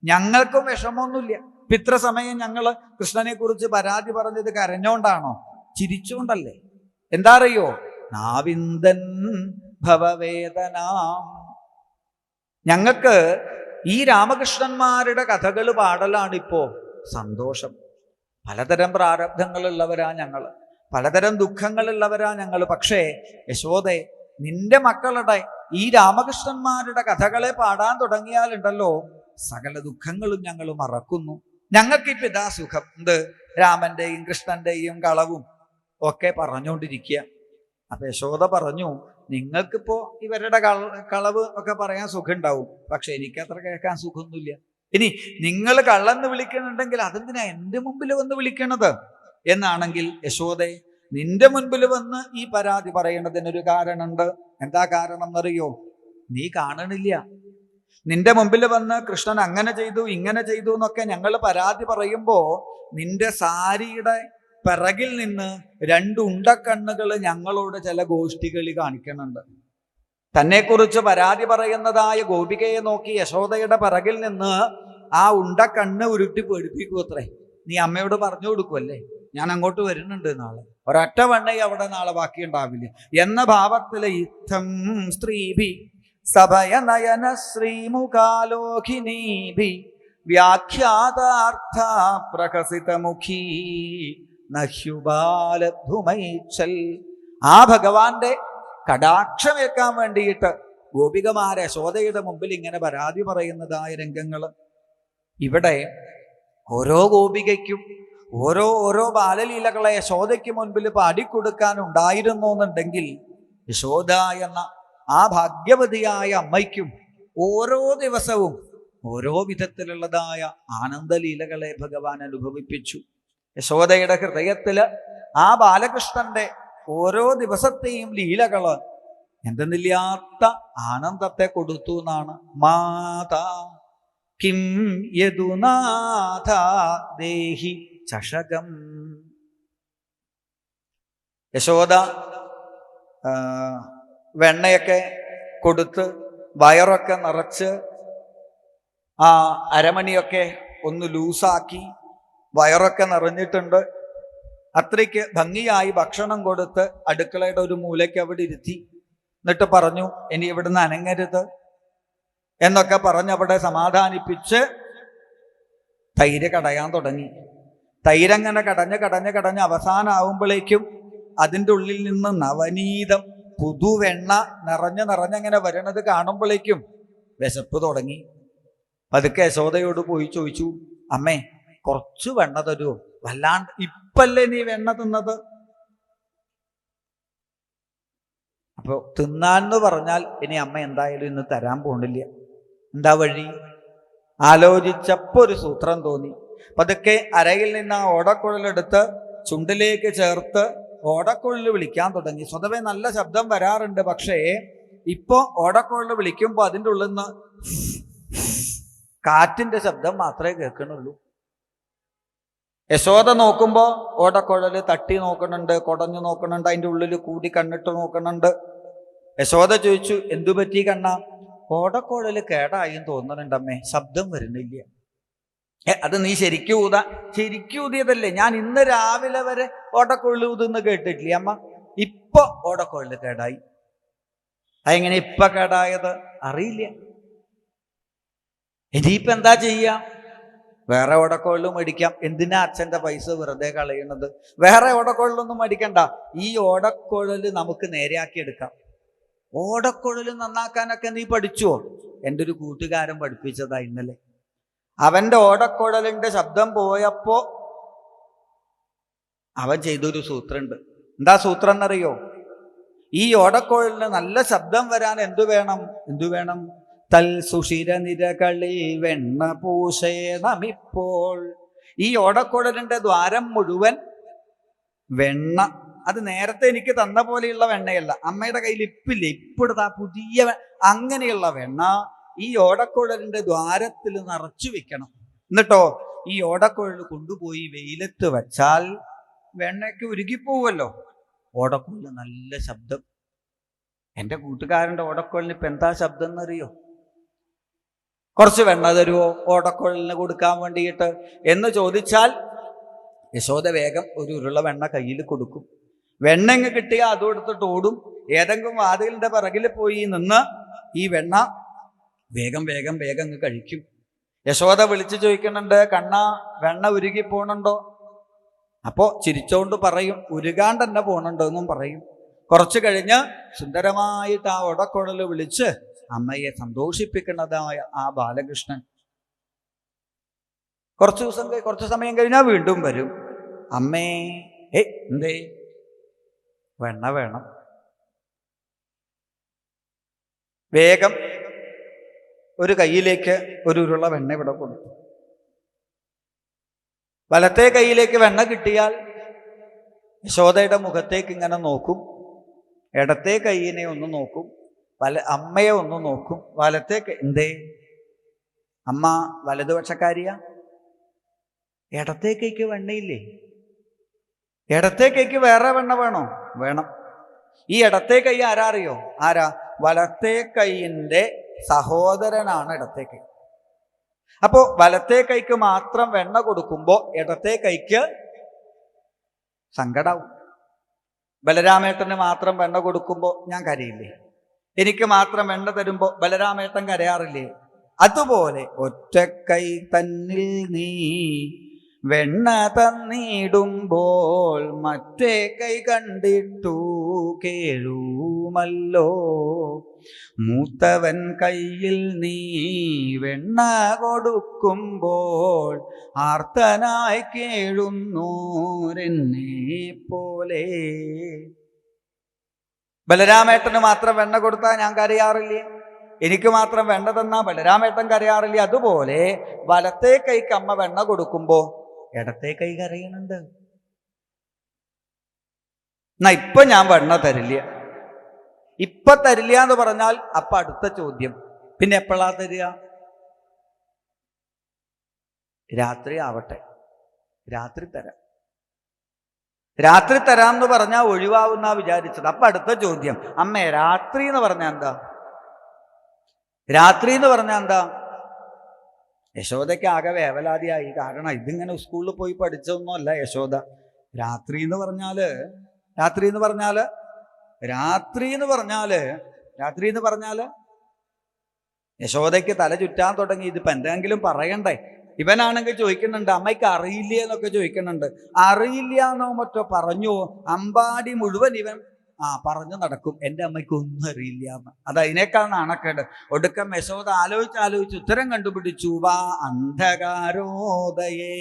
ഞങ്ങൾക്കും വിഷമമൊന്നുമില്ല. ഇത്ര സമയം ഞങ്ങൾ കൃഷ്ണനെ കുറിച്ച് പരാതി പറഞ്ഞത് കരഞ്ഞോണ്ടാണോ? ചിരിച്ചുകൊണ്ടല്ലേ. എന്താ അറിയോ? നാവിന്ദൻ ഭവവേദന. ഞങ്ങൾക്ക് ഈ രാമകൃഷ്ണന്മാരുടെ കഥകൾ പാടലാണിപ്പോ സന്തോഷം. പലതരം പ്രാരബ്ധങ്ങളുള്ളവരാ ഞങ്ങൾ, പലതരം ദുഃഖങ്ങളുള്ളവരാ ഞങ്ങൾ. പക്ഷേ യശോദേ, നിന്റെ മക്കളുടെ ഈ രാമകൃഷ്ണന്മാരുടെ കഥകളെ പാടാൻ തുടങ്ങിയാലുണ്ടല്ലോ സകല ദുഃഖങ്ങളും ഞങ്ങൾ മറക്കുന്നു. ഞങ്ങൾക്കിപ്പോൾ ഇതാ സുഖം. എന്ത്? രാമന്റെയും കൃഷ്ണന്റെയും കളവും ഒക്കെ പറഞ്ഞുകൊണ്ടിരിക്കുക. അപ്പൊ യശോദ പറഞ്ഞു, നിങ്ങൾക്കിപ്പോ ഇവരുടെ കളവ് ഒക്കെ പറയാൻ സുഖം ഉണ്ടാവും, പക്ഷെ എനിക്കത്ര കേൾക്കാൻ സുഖമൊന്നുമില്ല. ഇനി നിങ്ങൾ കള്ളെന്ന് വിളിക്കണുണ്ടെങ്കിൽ അതെന്തിനാ എൻ്റെ മുമ്പിൽ വന്ന് വിളിക്കണത് എന്നാണെങ്കിൽ, യശോദേ, നിന്റെ മുൻപിൽ വന്ന് ഈ പരാതി പറയണതിനൊരു കാരണമുണ്ട്. എന്താ കാരണം എന്നറിയോ? നീ കാണണില്ല. നിന്റെ മുമ്പിൽ വന്ന് കൃഷ്ണൻ അങ്ങനെ ചെയ്തു ഇങ്ങനെ ചെയ്തു എന്നൊക്കെ ഞങ്ങൾ പരാതി പറയുമ്പോ നിന്റെ സാരിയുടെ പിറകിൽ നിന്ന് 2 ഉണ്ടക്കണ്ണുകൾ ഞങ്ങളോട് ചില ഗോഷ്ഠികളി കാണിക്കുന്നുണ്ട്. തന്നെക്കുറിച്ച് പരാതി പറയുന്നതായ ഗോപികയെ നോക്കി യശോദയുടെ പിറകിൽ നിന്ന് ആ ഉണ്ടക്കണ്ണ് ഉരുട്ടി പേടിപ്പിക്കൂ അത്രേ. നീ അമ്മയോട് പറഞ്ഞു കൊടുക്കുമല്ലേ, ഞാൻ അങ്ങോട്ട് വരുന്നുണ്ട് നാളെ, ഒരൊറ്റ വണ്ണയും അവിടെ നാളെ ബാക്കി ഉണ്ടാവില്ല എന്ന ഭാവത്തിലെ യുദ്ധം സ്ത്രീഭി സഭയനയന ശ്രീമുഖാലോഹിനീഭി വ്യാഖ്യാതാർത്ഥ പ്രകസിതമുഖീ നഹ്യുബാലധുമൈച്ചൽ. ആ ഭഗവാന്റെ കടാക്ഷമേൽക്കാൻ വേണ്ടിയിട്ട് ഗോപികമാരെ യശോദയുടെ മുമ്പിൽ ഇങ്ങനെ പരാതി പറയുന്നതായ രംഗങ്ങൾ. ഇവിടെ ഓരോ ഗോപികയ്ക്കും ഓരോ ബാലലീലകളെ യശോദയ്ക്ക് മുൻപിൽ പാടിക്കൊടുക്കാനുണ്ടായിരുന്നു എന്നുണ്ടെങ്കിൽ യശോദ എന്ന ആ ഭാഗ്യവതിയായ അമ്മയ്ക്കും ഓരോ ദിവസവും ഓരോ വിധത്തിലുള്ളതായ ആനന്ദലീലകളെ ഭഗവാൻ അനുഭവിപ്പിച്ചു. യശോദയുടെ ഹൃദയത്തില് ആ ബാലകൃഷ്ണന്റെ ഓരോ ദിവസത്തെയും ലീലകള് എന്തെന്നില്ലാത്ത ആനന്ദത്തെ കൊടുത്തു എന്നാണ്. മാതാ കിം യദുനാഥ ദേഹി ചഷകം. യശോദ വെണ്ണയൊക്കെ കൊടുത്ത് വയറൊക്കെ നിറച്ച് ആ അരമണിയൊക്കെ ഒന്ന് ലൂസാക്കി വയറൊക്കെ നിറഞ്ഞിട്ടുണ്ട്. അത്രയ്ക്ക് ഭംഗിയായി ഭക്ഷണം കൊടുത്ത് അടുക്കളയുടെ ഒരു മൂലയ്ക്ക് അവിടെ ഇരുത്തി. എന്നിട്ട് പറഞ്ഞു, ഇനി ഇവിടുന്ന് അനങ്ങരുത് എന്നൊക്കെ പറഞ്ഞവിടെ സമാധാനിപ്പിച്ച് തൈര് കടയാൻ തുടങ്ങി. തൈരങ്ങനെ കടഞ്ഞ് അവസാനമാവുമ്പോഴേക്കും അതിൻ്റെ ഉള്ളിൽ നിന്ന് നവനീതം പുതുവെണ്ണ നിറഞ്ഞങ്ങനെ വരണത് കാണുമ്പോഴേക്കും വിശപ്പ് തുടങ്ങി. പതുക്കെ യശോദയോട് പോയി ചോദിച്ചു, അമ്മേ കുറച്ച് വെണ്ണ തരുമോ? വല്ലാണ്ട് ഇപ്പല്ലേ നീ വെണ്ണ തിന്നത്. അപ്പൊ തിന്നാന്ന് പറഞ്ഞാൽ ഇനി അമ്മ എന്തായാലും ഇന്ന് തരാൻ പോണില്ല. എന്താ വഴി? ആലോചിച്ചപ്പോ ഒരു സൂത്രം തോന്നി. പതുക്കെ അരയിൽ നിന്ന് ആ ഓടക്കുഴലെടുത്ത് ചുണ്ടിലേക്ക് ചേർത്ത് ഓടക്കുഴൽ വിളിക്കാൻ തുടങ്ങി. സ്വതവേ നല്ല ശബ്ദം വരാറുണ്ട്, പക്ഷേ ഇപ്പൊ ഓടക്കുഴൽ വിളിക്കുമ്പോൾ അതിൻ്റെ ഉള്ളിൽ നിന്ന് കാറ്റിന്റെ ശബ്ദം മാത്രമേ കേൾക്കണുള്ളൂ. യശോദ നോക്കുമ്പോൾ ഓടക്കുഴൽ തട്ടി നോക്കണുണ്ട്, കുടഞ്ഞു നോക്കണുണ്ട്, അതിൻ്റെ ഉള്ളിൽ കൂടി കണ്ണിട്ട് നോക്കണുണ്ട്. യശോദ ചോദിച്ചു, എന്തു പറ്റി കണ്ണ? ഓടക്കുഴൽ കേടായും തോന്നണുണ്ടമ്മേ, ശബ്ദം വരുന്നില്ല. അത് നീ ശരിക്കും ഊതിയതല്ലേ? ഞാൻ ഇന്ന് രാവിലെ വരെ ഓടക്കുഴൽ ഊതുന്ന് കേട്ടിട്ടില്ലേ അമ്മ? ഇപ്പൊ ഓടക്കുഴൽ കേടായി. അതെങ്ങനെ ഇപ്പൊ കേടായത്? അറിയില്ല. ഇനിയിപ്പൊ എന്താ ചെയ്യാം? വേറെ ഓടക്കുഴലും മേടിക്കാം. എന്തിനാ അച്ഛൻ്റെ പൈസ വെറുതെ കളയുന്നത്? വേറെ ഓടക്കുഴലൊന്നും മേടിക്കണ്ട. ഈ ഓടക്കുഴൽ നമുക്ക് നേരെയാക്കി എടുക്കാം. ഓടക്കുഴൽ നന്നാക്കാനൊക്കെ നീ പഠിച്ചുവോ? എൻ്റെ ഒരു കൂട്ടുകാരൻ പഠിപ്പിച്ചതാ ഇന്നലെ. അവൻ്റെ ഓടക്കുഴലിൻ്റെ ശബ്ദം പോയപ്പോ അവൻ ചെയ്തൊരു സൂത്രമുണ്ട്. എന്താ സൂത്രം എന്നറിയോ? ഈ ഓടക്കുഴലിന് നല്ല ശബ്ദം വരാൻ എന്തു വേണം? തൽ സുഷിര നിരകളിൽ വെണ്ണ പൂശേണമിപ്പോൾ. ഈ ഓടക്കുഴലിന്റെ ദ്വാരം മുഴുവൻ വെണ്ണ. അത് നേരത്തെ എനിക്ക് തന്ന പോലെയുള്ള വെണ്ണയല്ല, അമ്മയുടെ കയ്യിൽ ഇപ്പില്ലേ, ഇപ്പോഴത്തെ പുതിയ അങ്ങനെയുള്ള വെണ്ണ ഈ ഓടക്കുഴലിന്റെ ദ്വാരത്തിൽ നിറച്ചു വെക്കണം. എന്നിട്ടോ ഈ ഓടക്കുഴൽ കൊണ്ടുപോയി വെയിലത്ത് വെച്ചാൽ വെണ്ണയ്ക്ക് ഉരുകിപ്പോവല്ലോ. ഓടക്കുഴൽ നല്ല ശബ്ദം. എൻ്റെ കൂട്ടുകാരൻ്റെ ഓടക്കുഴലിന് ഇപ്പം എന്താ ശബ്ദം എന്നറിയോ? കുറച്ച് വെണ്ണ തരുമോ ഓടക്കുഴലിന് കൊടുക്കാൻ വേണ്ടിയിട്ട് എന്ന് ചോദിച്ചാൽ യശോദ വേഗം ഒരു ഉരുള വെണ്ണ കയ്യിൽ കൊടുക്കും. വെണ്ണങ്ങ് കിട്ടിയാൽ അതും എടുത്തിട്ട് ഓടും. ഏതെങ്കിലും വാതിലിൻ്റെ പിറകിൽ പോയി നിന്ന് ഈ വെണ്ണ വേഗം അങ്ങ് കഴിക്കും. യശോദ വിളിച്ചു ചോദിക്കുന്നുണ്ട്, കണ്ണ വെണ്ണ ഉരുകി പോണുണ്ടോ? അപ്പോ ചിരിച്ചോണ്ട് പറയും, ഉരുകാണ്ട് തന്നെ പോണുണ്ടോ എന്നും പറയും. കുറച്ചു കഴിഞ്ഞ് സുന്ദരമായിട്ട് ആ ഓടക്കുഴൽ വിളിച്ച് അമ്മയെ സന്തോഷിപ്പിക്കുന്നതായ ആ ബാലകൃഷ്ണൻ കുറച്ചു സമയം കഴിഞ്ഞാൽ വീണ്ടും വരും. അമ്മേ, എന്തേ? വെണ്ണ വേണം. വേഗം ഒരു കയ്യിലേക്ക് ഒരു ഉരുള വെണ്ണ ഇവിടെ കൊടുത്തു. വലത്തെ കൈയിലേക്ക് വെണ്ണ കിട്ടിയാൽ യശോദയുടെ മുഖത്തേക്ക് ഇങ്ങനെ നോക്കും. ഇടത്തെ കൈയിനെ ഒന്ന് നോക്കും, അമ്മയെ ഒന്ന് നോക്കും. വലത്തേക്ക് എന്തേ? അമ്മ വലതുപക്ഷക്കാരിയാ? ഇടത്തെ കൈക്ക് വെണ്ണയില്ലേ? ഇടത്തെ കൈക്ക് വേറെ വെണ്ണ വേണം. ഈ ഇടത്തെ കൈ ആരാ അറിയോ? വലത്തെ കൈയിൻ്റെ സഹോദരനാണ് ഇടത്തെ കൈ. അപ്പോ വലത്തെ കൈക്ക് മാത്രം വെണ്ണ കൊടുക്കുമ്പോ ഇടത്തെ കൈക്ക് സങ്കടാവും. ബലരാമേട്ടന് മാത്രം വെണ്ണ കൊടുക്കുമ്പോ ഞാൻ കരയില്ലേ? എനിക്ക് മാത്രം വെണ്ണ തരുമ്പോ ബലരാമേട്ടൻ കരയാറില്ലേ? അതുപോലെ ഒറ്റക്കൈ തന്നിൽ നീ വെണ്ണ തന്നിടുമ്പോൾ മറ്റേ കൈ കണ്ടിട്ടു കേഴുമല്ലോ. മൂത്തവൻ കയ്യിൽ നീ വെണ്ണ കൊടുക്കുമ്പോൾ ആർത്തനായി കേഴുന്നോരെന്നെ പോലെ. ബലരാമേട്ടന് മാത്രം വെണ്ണ കൊടുത്താൽ ഞാൻ കരയാറില്ലേ? എനിക്ക് മാത്രം വെണ്ണ തന്നാ ബലരാമേട്ടൻ കരയാറില്ലേ? അതുപോലെ വലത്തെ കൈക്ക് അമ്മ വെണ്ണ കൊടുക്കുമ്പോ ഇടത്തെ കൈ കരയുന്നുണ്ട്. എന്നാ ഇപ്പൊ ഞാൻ വെണ്ണ തരില്ല. ഇപ്പൊ തരില്ല എന്ന് പറഞ്ഞാൽ അപ്പൊ അടുത്ത ചോദ്യം, പിന്നെ എപ്പോഴാ തരിക? രാത്രി ആവട്ടെ, രാത്രി തരാം. രാത്രി തരാമെന്ന് പറഞ്ഞാൽ ഒഴിവാവുന്ന വിചാരിച്ചത്. അപ്പൊ അടുത്ത ചോദ്യം, അമ്മേ രാത്രി എന്ന് പറഞ്ഞാൽ എന്താ? രാത്രി എന്ന് പറഞ്ഞാൽ എന്താ? യശോദയ്ക്ക് ആകെ വേവലാതിയായി. കാരണം ഇതിങ്ങനെ സ്കൂളിൽ പോയി പഠിച്ചൊന്നും അല്ല യശോദ. രാത്രി എന്ന് പറഞ്ഞാല് യശോദയ്ക്ക് തല ചുറ്റാൻ തുടങ്ങി. ഇതിപ്പോ എന്തെങ്കിലും പറയണ്ടേ? ഇവനാണെങ്കിൽ ചോദിക്കുന്നുണ്ട്, അമ്മയ്ക്ക് അറിയില്ല എന്നൊക്കെ ചോദിക്കുന്നുണ്ട്. അറിയില്ല എന്നോ മറ്റോ പറഞ്ഞു. അമ്പാടി മുഴുവൻ ഇവൻ പറഞ്ഞു നടക്കും, എൻ്റെ അമ്മയ്ക്ക് ഒന്നും അറിയില്ല എന്ന്. അത് അതിനേക്കാൾ നാണക്കേട്. ഒടുക്കം യശോദ ആലോചിച്ച് ഉത്തരം കണ്ടുപിടിച്ചു. വാ അന്ധകാരോദയേ.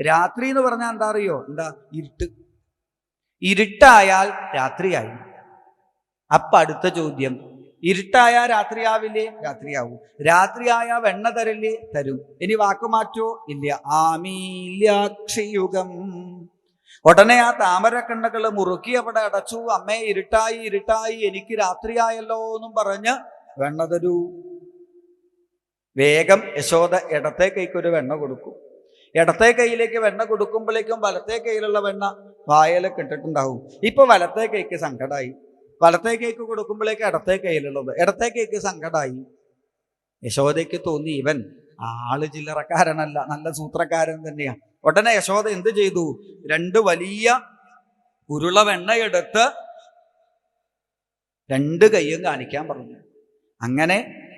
രാത്രി എന്ന് പറഞ്ഞാൽ എന്താ അറിയോ? എന്താ? ഇരുട്ടായാൽ രാത്രിയായി. അപ്പൊ അടുത്ത ചോദ്യം, ഇരുട്ടായാൽ രാത്രിയാവില്ലേ? രാത്രിയാവും. രാത്രിയായാൽ വെണ്ണ തരില്ലേ? തരും. ഇനി വാക്കുമാറ്റോ? ഇല്ല. ആമീല്യാക്ഷിയുഗം ഉടനെ ആ താമരക്കണ്ണുകൾ മുറുക്കി അവിടെ അടച്ചു. അമ്മേ, ഇരുട്ടായി ഇരുട്ടായി, എനിക്ക് രാത്രിയായല്ലോ എന്നും പറഞ്ഞ് വെണ്ണ തരൂ. വേഗം യശോദ ഇടത്തെ കൈക്കൊരു വെണ്ണ കൊടുക്കും. ഇടത്തെ കൈയിലേക്ക് വെണ്ണ കൊടുക്കുമ്പോഴേക്കും വലത്തെ കൈയിലുള്ള വെണ്ണ വായലൊക്കെ ഇട്ടിട്ടുണ്ടാവും. ഇപ്പൊ വലത്തെ കൈക്ക് സങ്കടമായി. വലത്തെ കൈക്ക് കൊടുക്കുമ്പോഴേക്ക് ഇടത്തെ കൈയിലുള്ളത്, ഇടത്തെ കൈക്ക് സങ്കടമായി. യശോദയ്ക്ക് തോന്നി ഇവൻ ആള് ചില്ലറക്കാരനല്ല, നല്ല സൂത്രക്കാരൻ തന്നെയാ. ഉടനെ യശോദ എന്ത് ചെയ്തു? 2 വലിയ ഉരുള വെണ്ണയെടുത്ത് 2 കൈയും കാണിക്കാൻ പറഞ്ഞു. അങ്ങനെ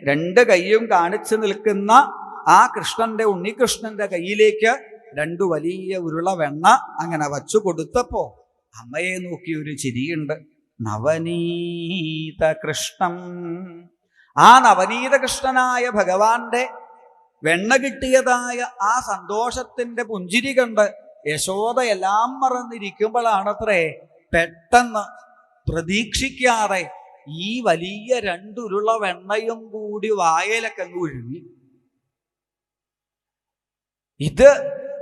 2 കൈയും കാണിച്ചു നിൽക്കുന്ന ആ കൃഷ്ണന്റെ, ഉണ്ണികൃഷ്ണന്റെ കയ്യിലേക്ക് 2 വലിയ ഉരുള വെണ്ണ അങ്ങനെ വച്ചു കൊടുത്തപ്പോ അമ്മയെ നോക്കി ഒരു ചിരിയുണ്ട്. നവനീത കൃഷ്ണം. ആ നവനീത കൃഷ്ണനായ ഭഗവാന്റെ വെണ്ണ കിട്ടിയതായ ആ സന്തോഷത്തിന്റെ പുഞ്ചിരി കണ്ട് യശോദ എല്ലാം മറന്നിരിക്കുമ്പോഴാണത്രേ പെട്ടെന്ന് പ്രതീക്ഷിക്കാതെ ഈ വലിയ 2 ഉരുള വെണ്ണയും കൂടി വായലൊക്കെ അങ്ങ് ഒഴുകി. ഇത്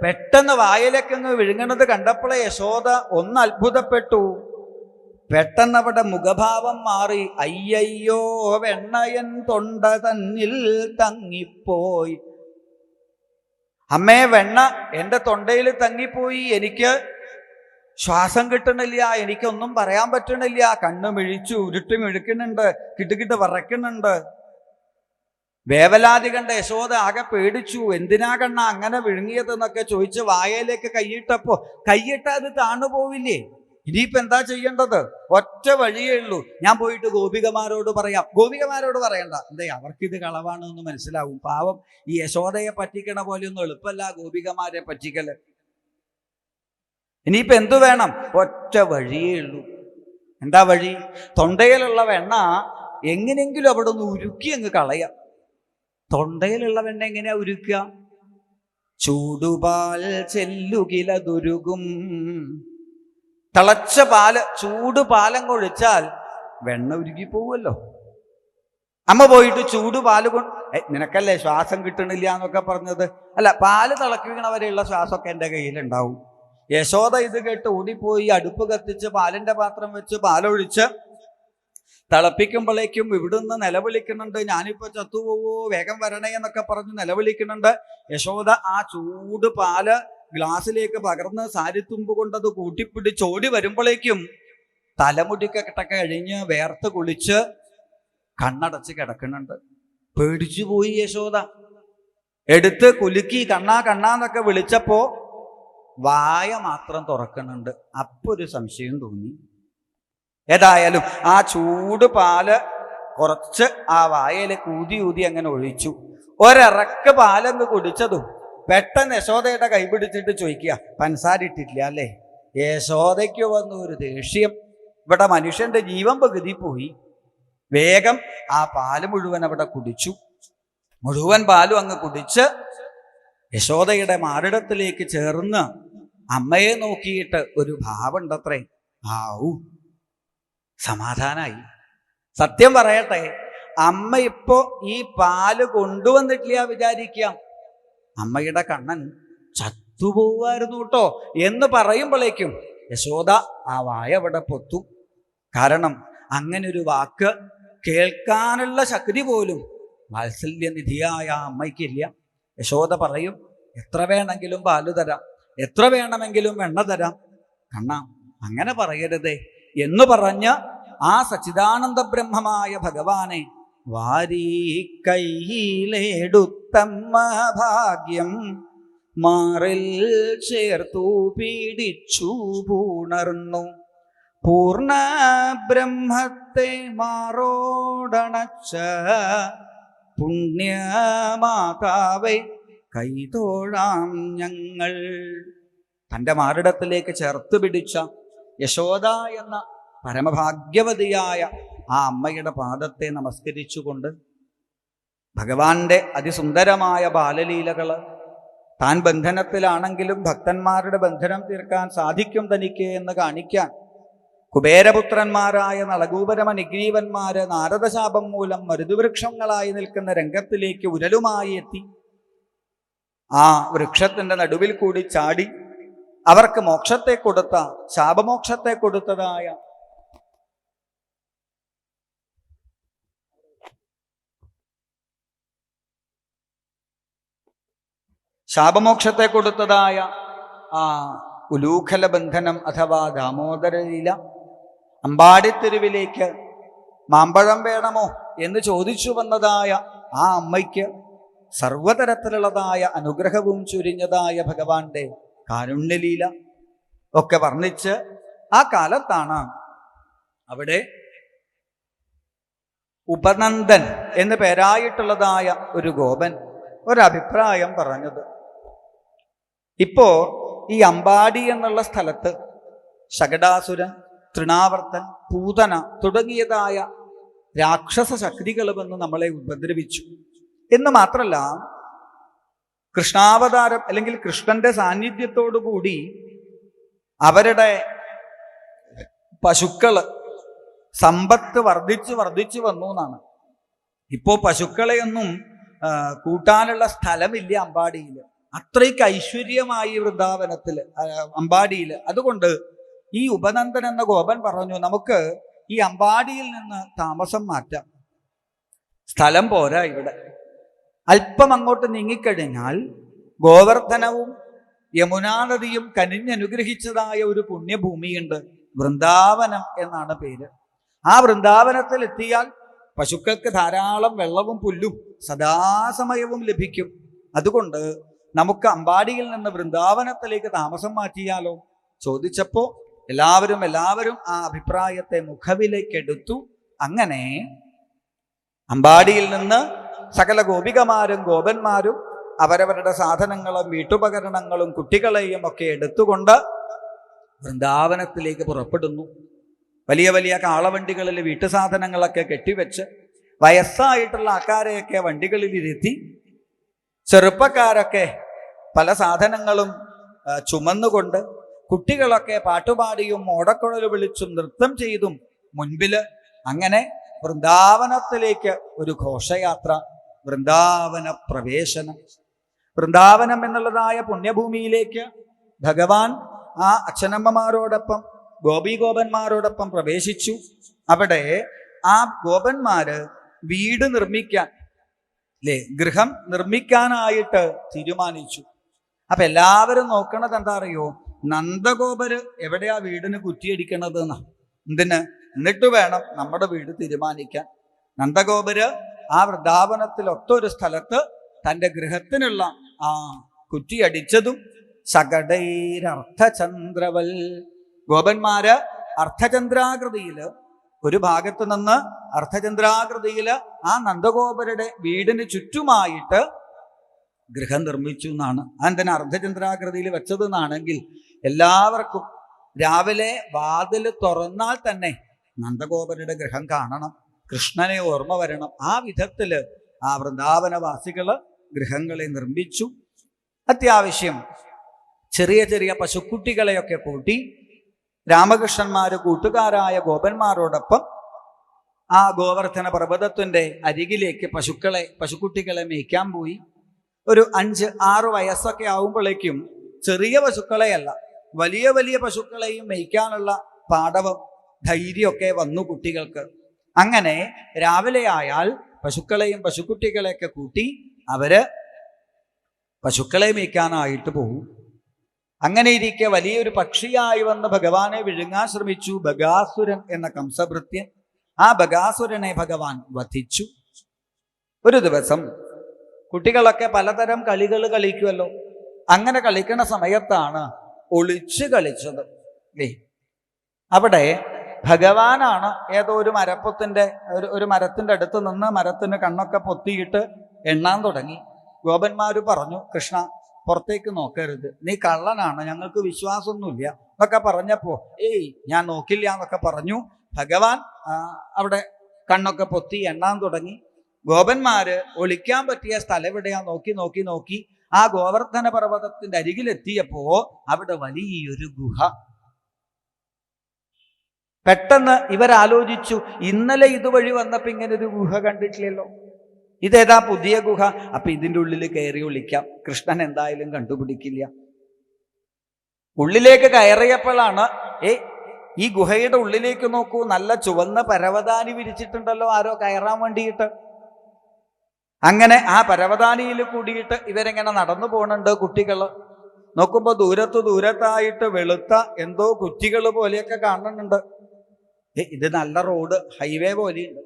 പെട്ടെന്ന് വായലൊക്കെ അങ്ങ് വിഴുങ്ങണത് കണ്ടപ്പോഴേ യശോദ ഒന്ന് അത്ഭുതപ്പെട്ടു. പെട്ടെന്ന് അവിടെ മുഖഭാവം മാറി. അയ്യയ്യോ, വെണ്ണയൻ തൊണ്ട തന്നിൽ തങ്ങിപ്പോയി. അമ്മേ, വെണ്ണ എൻ്റെ തൊണ്ടയിൽ തങ്ങിപ്പോയി, എനിക്ക് ശ്വാസം കിട്ടണില്ല, എനിക്കൊന്നും പറയാൻ പറ്റണില്ല, കണ്ണ് മിഴിച്ചു, ഉരുട്ടി മിഴുക്കുന്നുണ്ട്, കിട്ടുകിട്ട് വിറയ്ക്കുന്നുണ്ട്. വേവലാതി കണ്ട യശോദ ആകെ പേടിച്ചു. എന്തിനാ കണ്ണ അങ്ങനെ വിഴുങ്ങിയതെന്നൊക്കെ ചോദിച്ച് വായയിലേക്ക് കൈയിട്ടപ്പോ കൈയിട്ടാ അത് താണുപോവില്ലേ? ഇനിയിപ്പോ എന്താ ചെയ്യേണ്ടത്? ഒറ്റ വഴിയേ ഉള്ളൂ. ഞാൻ പോയിട്ട് ഗോപികമാരോട് പറയാം. ഗോപികമാരോട് പറയണ്ട, എന്തേ അവർക്കിത് കളവാണ് എന്ന് മനസ്സിലാവും. പാവം, ഈ യശോദയെ പറ്റിക്കണ പോലെയൊന്നും എളുപ്പമല്ല ഗോപികമാരെ പറ്റിക്കല്. ഇനിയിപ്പോ എന്തു വേണം? ഒറ്റ വഴിയേ ഉള്ളൂ. എന്താ വഴി? തൊണ്ടയിലുള്ള വെണ്ണ എങ്ങനെയെങ്കിലും അവിടെ ഒന്ന് ഉരുക്കി അങ്ങ് കളയാം. തൊണ്ടയിലുള്ള വെണ്ണ എങ്ങനെയാ ഉരുക്കുക? ചൂടുപാൽ ചെല്ലുകിലതുരുകും. തിളച്ച പാല്, ചൂടുപാലം കൊഴിച്ചാൽ വെണ്ണ ഉരുകി പോവുമല്ലോ. അമ്മ പോയിട്ട് ചൂടുപാല് നിനക്കല്ലേ ശ്വാസം കിട്ടണില്ല എന്നൊക്കെ പറഞ്ഞത്? അല്ല, പാല് തിളക്കണവരെയുള്ള ശ്വാസമൊക്കെ എൻ്റെ കയ്യിലുണ്ടാവും. യശോദ ഇത് കേട്ട് ഓടിപ്പോയി അടുപ്പ് കത്തിച്ച് പാലിന്റെ പാത്രം വെച്ച് പാലൊഴിച്ച് തിളപ്പിക്കുമ്പോഴേക്കും ഇവിടുന്ന് നിലവിളിക്കുന്നുണ്ട്. ഞാനിപ്പോ ചത്തുപോവോ, വേഗം വരണേ എന്നൊക്കെ പറഞ്ഞ് നിലവിളിക്കുന്നുണ്ട്. യശോദ ആ ചൂട് പാല് ഗ്ലാസ്സിലേക്ക് പകർന്ന് സാരിത്തുമ്പ് കൊണ്ടത് കൂട്ടിപ്പിടിച്ചോടി വരുമ്പോഴേക്കും തലമുടിക്കൊക്കെ കഴിഞ്ഞ് വേർത്ത് കുളിച്ച് കണ്ണടച്ച് കിടക്കുന്നുണ്ട്. പേടിച്ചു പോയി യശോദ. എടുത്ത് കുലുക്കി കണ്ണാന്നൊക്കെ വിളിച്ചപ്പോ വായ മാത്രം തുറക്കുന്നുണ്ട്. അപ്പൊ ഒരു സംശയം തോന്നി. ഏതായാലും ആ ചൂട് പാല് കുറച്ച് ആ വായയിലേക്ക് ഊതി അങ്ങനെ ഒഴിച്ചു. ഒരിറക്ക് പാലങ്ങ് കുടിച്ചതും പെട്ടെന്ന് യശോദയുടെ കൈ പിടിച്ചിട്ട് ചോദിക്കുക, പഞ്ചസാര ഇട്ടിട്ടില്ല അല്ലേ? യശോദയ്ക്ക് വന്നു ഒരു ദേഷ്യം. ഇവിടെ മനുഷ്യന്റെ ജീവൻ പകുതി പോയി. വേഗം ആ പാല് മുഴുവൻ അവിടെ കുടിച്ചു. മുഴുവൻ പാലും അങ്ങ് കുടിച്ച് യശോദയുടെ മാറിടത്തിലേക്ക് ചേർന്ന് അമ്മയെ നോക്കിയിട്ട് ഒരു ഭാവമുണ്ടത്രേ. ആവൂ, സമാധാനായി. സത്യം പറയട്ടെ, അമ്മ ഇപ്പോ ഈ പാല് കൊണ്ടുവന്നിട്ടില്ല വിചാരിക്കാം, അമ്മയുടെ കണ്ണൻ ചത്തുപോവായിരുന്നു കേട്ടോ എന്ന് പറയുമ്പോഴേക്കും യശോദ ആ വായ അവിടെ പൊത്തും. കാരണം അങ്ങനെ ഒരു വാക്ക് കേൾക്കാനുള്ള ശക്തി പോലും വാത്സല്യനിധിയായ അമ്മയ്ക്കില്ല. യശോദ പറയും, എത്ര വേണമെങ്കിലും പാല് തരാം, എത്ര വേണമെങ്കിലും വെണ്ണ തരാം, കണ്ണ അങ്ങനെ പറയരുതേ എന്ന് പറഞ്ഞ് ആ സച്ചിദാനന്ദ ബ്രഹ്മമായ ഭഗവാനെ വാരി കൈയിലെടുത്തമ്മ ഭാഗ്യം മാറിൽ ചേർത്തു പീഡിച്ചു പൂണർന്നു. പൂർണ്ണ ബ്രഹ്മത്തെ മാറോടണച്ച പുണ്യമാതാവേ കൈതോഴാം ഞങ്ങൾ. തൻ്റെ മാറിടത്തിലേക്ക് ചേർത്ത് പിടിച്ച യശോദ എന്ന പരമഭാഗ്യവതിയായ ആ അമ്മയുടെ പാദത്തെ നമസ്കരിച്ചുകൊണ്ട് ഭഗവാന്റെ അതിസുന്ദരമായ ബാലലീലകള്, താൻ ബന്ധനത്തിലാണെങ്കിലും ഭക്തന്മാരുടെ ബന്ധനം തീർക്കാൻ സാധിക്കും തനിക്ക് എന്ന് കാണിക്കാൻ കുബേരപുത്രന്മാരായ നളകൂപരമ നിഗ്രീവന്മാര് നാരദശാപം മൂലം മരുതുവൃക്ഷങ്ങളായി നിൽക്കുന്ന രംഗത്തിലേക്ക് ഉരലുമായി എത്തി ആ വൃക്ഷത്തിന്റെ നടുവിൽ കൂടി ചാടി അവർക്ക് മോക്ഷത്തെ കൊടുത്ത, ശാപമോക്ഷത്തെ കൊടുത്തതായ ശാപമോക്ഷത്തെ കൊടുത്തതായ ആ ഉലൂഖല ബന്ധനം അഥവാ ദാമോദരലീല, അമ്പാടിത്തെരുവിലേക്ക് മാമ്പഴം വേണമോ എന്ന് ചോദിച്ചു വന്നതായ ആ അമ്മയ്ക്ക് സർവതരത്തിലുള്ളതായ അനുഗ്രഹവും ചുരിഞ്ഞതായ ഭഗവാന്റെ കാരുണ്യലീല ഒക്കെ വർണ്ണിച്ച് ആ കാലത്താണ് അവിടെ ഉപനന്ദൻ എന്ന് പേരായിട്ടുള്ളതായ ഒരു ഗോപൻ ഒരഭിപ്രായം പറഞ്ഞത്. ഇപ്പോ ഈ അമ്പാടി എന്നുള്ള സ്ഥലത്ത് ശകടാസുരൻ, തൃണാവർത്തൻ, പൂതന തുടങ്ങിയതായ രാക്ഷസ ശക്തികൾ വന്ന് നമ്മളെ ഉപദ്രവിച്ചു എന്ന് മാത്രല്ല, കൃഷ്ണാവതാരം അല്ലെങ്കിൽ കൃഷ്ണന്റെ സാന്നിധ്യത്തോടുകൂടി അവരുടെ പശുക്കള് സമ്പത്ത് വർദ്ധിച്ചു വന്നു എന്നാണ്. ഇപ്പോ പശുക്കളെയൊന്നും കൂട്ടാനുള്ള സ്ഥലമില്ല അമ്പാടിയിൽ. അത്രയ്ക്ക് ഐശ്വര്യമായി വൃന്ദാവനത്തില്, അമ്പാടിയിൽ. അതുകൊണ്ട് ഈ ഉപനന്ദൻ എന്ന ഗോപൻ പറഞ്ഞു, നമുക്ക് ഈ അമ്പാടിയിൽ നിന്ന് താമസം മാറ്റാം, സ്ഥലം പോരാ ഇവിടെ. അല്പം അങ്ങോട്ട് നീങ്ങിക്കഴിഞ്ഞാൽ ഗോവർദ്ധനവും യമുനാ നദിയും കനിഞ്ഞനുഗ്രഹിച്ചതായ ഒരു പുണ്യഭൂമിയുണ്ട്, വൃന്ദാവനം എന്നാണ് പേര്. ആ വൃന്ദാവനത്തിൽ എത്തിയാൽ പശുക്കൾക്ക് ധാരാളം വെള്ളവും പുല്ലും സദാസമയവും ലഭിക്കും. അതുകൊണ്ട് നമുക്ക് അമ്പാടിയിൽ നിന്ന് വൃന്ദാവനത്തിലേക്ക് താമസം മാറ്റിയാലോ ചോദിച്ചപ്പോ എല്ലാവരും ആ അഭിപ്രായത്തെ മുഖവിലേക്കെടുത്തു. അങ്ങനെ അമ്പാടിയിൽ നിന്ന് സകല ഗോപികമാരും ഗോപന്മാരും അവരവരുടെ സാധനങ്ങളും വീട്ടുപകരണങ്ങളും കുട്ടികളെയും ഒക്കെ എടുത്തുകൊണ്ട് വൃന്ദാവനത്തിലേക്ക് പുറപ്പെടുന്നു. വലിയ വലിയ കാളവണ്ടികളിൽ വീട്ടുസാധനങ്ങളൊക്കെ കെട്ടിവെച്ച് വയസ്സായിട്ടുള്ള ആൾക്കാരെയൊക്കെ വണ്ടികളിൽ ഇരുത്തി, ചെറുപ്പക്കാരൊക്കെ പല സാധനങ്ങളും ചുമന്നുകൊണ്ട്, കുട്ടികളൊക്കെ പാട്ടുപാടിയും ഓടക്കുഴൽ വിളിച്ചും നൃത്തം ചെയ്തും മുൻപില് അങ്ങനെ വൃന്ദാവനത്തിലേക്ക് ഒരു ഘോഷയാത്ര, വൃന്ദാവന പ്രവേശനം. വൃന്ദാവനം എന്നുള്ളതായ പുണ്യഭൂമിയിലേക്ക് ഭഗവാൻ ആ അച്ഛനമ്മമാരോടൊപ്പം ഗോപീഗോപന്മാരോടൊപ്പം പ്രവേശിച്ചു. അവിടെ ആ ഗോപന്മാര് വീട് നിർമ്മിക്കാൻ, ഗൃഹം നിർമ്മിക്കാനായിട്ട് തീരുമാനിച്ചു. അപ്പൊ എല്ലാവരും നോക്കണത് എന്താ അറിയോ? നന്ദഗോപര് എവിടെയാ വീടിന് കുറ്റിയടിക്കണത് എന്നാ. എന്തിന്? എന്നിട്ട് വേണം നമ്മുടെ വീട് തീരുമാനിക്കാൻ. നന്ദഗോപര് ആ വൃന്ദാവനത്തിൽ ഒത്തൊരു സ്ഥലത്ത് തൻ്റെ ഗൃഹത്തിനുള്ള ആ കുറ്റിയടിച്ചതും ശകടൈരർത്ഥചന്ദ്രവൽ, ഗോപന്മാര് അർത്ഥചന്ദ്രാകൃതിയില്, ഒരു ഭാഗത്ത് നിന്ന് അർത്ഥചന്ദ്രാകൃതിയില് ആ നന്ദഗോപരുടെ വീടിന് ചുറ്റുമായിട്ട് ഗൃഹം നിർമ്മിച്ചു എന്നാണ്. എന്തിനാ അർദ്ധചന്ദ്രാകൃതിയിൽ വെച്ചത് എന്നാണെങ്കിൽ, എല്ലാവർക്കും രാവിലെ വാതിൽ തുറന്നാൽ തന്നെ നന്ദഗോപരുടെ ഗൃഹം കാണണം, കൃഷ്ണനെ ഓർമ്മ വരണം. ആ വിധത്തില് ആ വൃന്ദാവനവാസികള് ഗൃഹങ്ങളെ നിർമ്മിച്ചു. അത്യാവശ്യം ചെറിയ ചെറിയ പശുക്കുട്ടികളെയൊക്കെ കൂട്ടി രാമകൃഷ്ണന്മാര് കൂട്ടുകാരായ ഗോപന്മാരോടൊപ്പം ആ ഗോവർദ്ധന പർവ്വതത്തിന്റെ അരികിലേക്ക് പശുക്കുട്ടികളെ മേയ്ക്കാൻ പോയി. ഒരു 5-6 വയസ്സൊക്കെ ആവുമ്പോഴേക്കും ചെറിയ പശുക്കളെയല്ല, വലിയ വലിയ പശുക്കളെയും മേയ്ക്കാനുള്ള പാടവം, ധൈര്യമൊക്കെ വന്നു കുട്ടികൾക്ക്. അങ്ങനെ രാവിലെ ആയാൽ പശുക്കളെയും പശുക്കുട്ടികളെയൊക്കെ കൂട്ടി അവര് പശുക്കളെ മേയ്ക്കാനായിട്ട് പോകും. അങ്ങനെ ഇരിക്കെ വലിയൊരു പക്ഷിയായി വന്ന് ഭഗവാനെ വിഴുങ്ങാൻ ശ്രമിച്ചു ബഗാസുരൻ എന്ന കംസഭൃത്യൻ. ആ ബഗാസുരനെ ഭഗവാൻ വധിച്ചു. ഒരു ദിവസം കുട്ടികളൊക്കെ പലതരം കളികൾ കളിക്കുമല്ലോ, അങ്ങനെ കളിക്കുന്ന സമയത്താണ് ഒളിച്ച് കളിച്ചത്. അവിടെ ഭഗവാനാണ് ഏതോ ഒരു ഒരു മരത്തിന്റെ അടുത്ത് നിന്ന് മരത്തിന് കണ്ണൊക്കെ പൊത്തിയിട്ട് എണ്ണാൻ തുടങ്ങി. ഗോപന്മാര് പറഞ്ഞു, കൃഷ്ണ പുറത്തേക്ക് നോക്കരുത്, നീ കള്ളനാണ്, ഞങ്ങൾക്ക് വിശ്വാസമൊന്നുമില്ല എന്നൊക്കെ പറഞ്ഞപ്പോ ഞാൻ നോക്കില്ല എന്നൊക്കെ പറഞ്ഞു. ഭഗവാൻ അവിടെ കണ്ണൊക്കെ പൊത്തി എണ്ണാൻ തുടങ്ങി. ഗോപന്മാര് ഒളിക്കാൻ പറ്റിയ സ്ഥലം എവിടെയാ നോക്കി ആ ഗോവർദ്ധന പർവ്വതത്തിന്റെ അരികിലെത്തിയപ്പോ അവിടെ വലിയൊരു ഗുഹ. പെട്ടെന്ന് ഇവരാലോചിച്ചു, ഇന്നലെ ഇതുവഴി വന്നപ്പോ ഇങ്ങനെ ഒരു ഗുഹ കണ്ടിട്ടില്ലല്ലോ, ഇതേതാ പുതിയ ഗുഹ, അപ്പൊ ഇതിൻ്റെ ഉള്ളിൽ കയറി ഒളിക്കാം, കൃഷ്ണൻ എന്തായാലും കണ്ടുപിടിക്കില്ല. ഉള്ളിലേക്ക് കയറിയപ്പോഴാണ് ഈ ഗുഹയുടെ ഉള്ളിലേക്ക് നോക്കൂ, നല്ല ചുവന്ന പരവതാനി വിരിച്ചിട്ടുണ്ടല്ലോ, ആരോ കയറാൻ വേണ്ടിയിട്ട്. അങ്ങനെ ആ പരവതാനിയിൽ കൂടിയിട്ട് ഇവരെങ്ങനെ നടന്നു പോകുന്നുണ്ട് കുട്ടികൾ. നോക്കുമ്പോൾ ദൂരത്തായിട്ട് വെളുത്ത എന്തോ കുറ്റികൾ പോലെയൊക്കെ കാണുന്നുണ്ട്. ഇത് നല്ല റോഡ്, ഹൈവേ പോലെയുണ്ട്.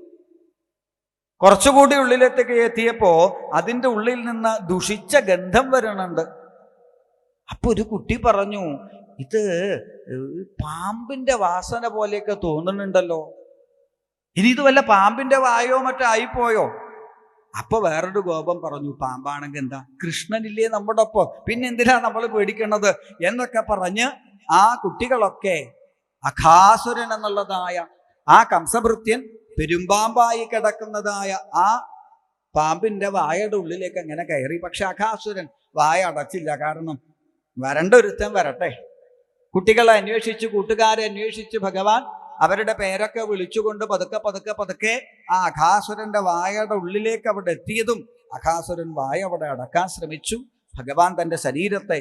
കുറച്ചുകൂടി ഉള്ളിലേക്ക് എത്തിയപ്പോ അതിൻ്റെ ഉള്ളിൽ നിന്ന് ദുഷിച്ച ഗന്ധം വരുന്നുണ്ട്. അപ്പൊ ഒരു കുട്ടി പറഞ്ഞു, ഇത് പാമ്പിന്റെ വാസന പോലെയൊക്കെ തോന്നുന്നുണ്ടല്ലോ, ഇനി ഇത് വല്ല പാമ്പിന്റെ വായോ മറ്റോ ആയിപ്പോയോ? അപ്പൊ വേറൊരു ഗോപൻ പറഞ്ഞു, പാമ്പാണെങ്കിൽ എന്താ, കൃഷ്ണനില്ലേ നമ്മുടെ ഒപ്പം, പിന്നെ എന്തിനാ നമ്മൾ പേടിക്കണത് എന്നൊക്കെ പറഞ്ഞ് ആ കുട്ടികളൊക്കെ അഘാസുരൻ എന്നുള്ളതായ ആ കംസഭൃത്യൻ പെരുമ്പാമ്പായി കിടക്കുന്നതായ ആ പാമ്പിന്റെ വായയുടെ ഉള്ളിലേക്ക് അങ്ങനെ കയറി. പക്ഷെ അഘാസുരൻ വായ അടച്ചില്ല. കാരണം വരണ്ട ഒരുത്തൻ വരട്ടെ. കുട്ടികളെ അന്വേഷിച്ച്, കൂട്ടുകാരെ അന്വേഷിച്ച് ഭഗവാൻ അവരുടെ പേരൊക്കെ വിളിച്ചുകൊണ്ട് പതുക്കെ ആ അഘാസുരന്റെ വായയുടെ ഉള്ളിലേക്ക് അവിടെ എത്തിയതും അഘാസുരൻ വായ അവിടെ അടക്കാൻ ശ്രമിച്ചു. ഭഗവാൻ തൻ്റെ ശരീരത്തെ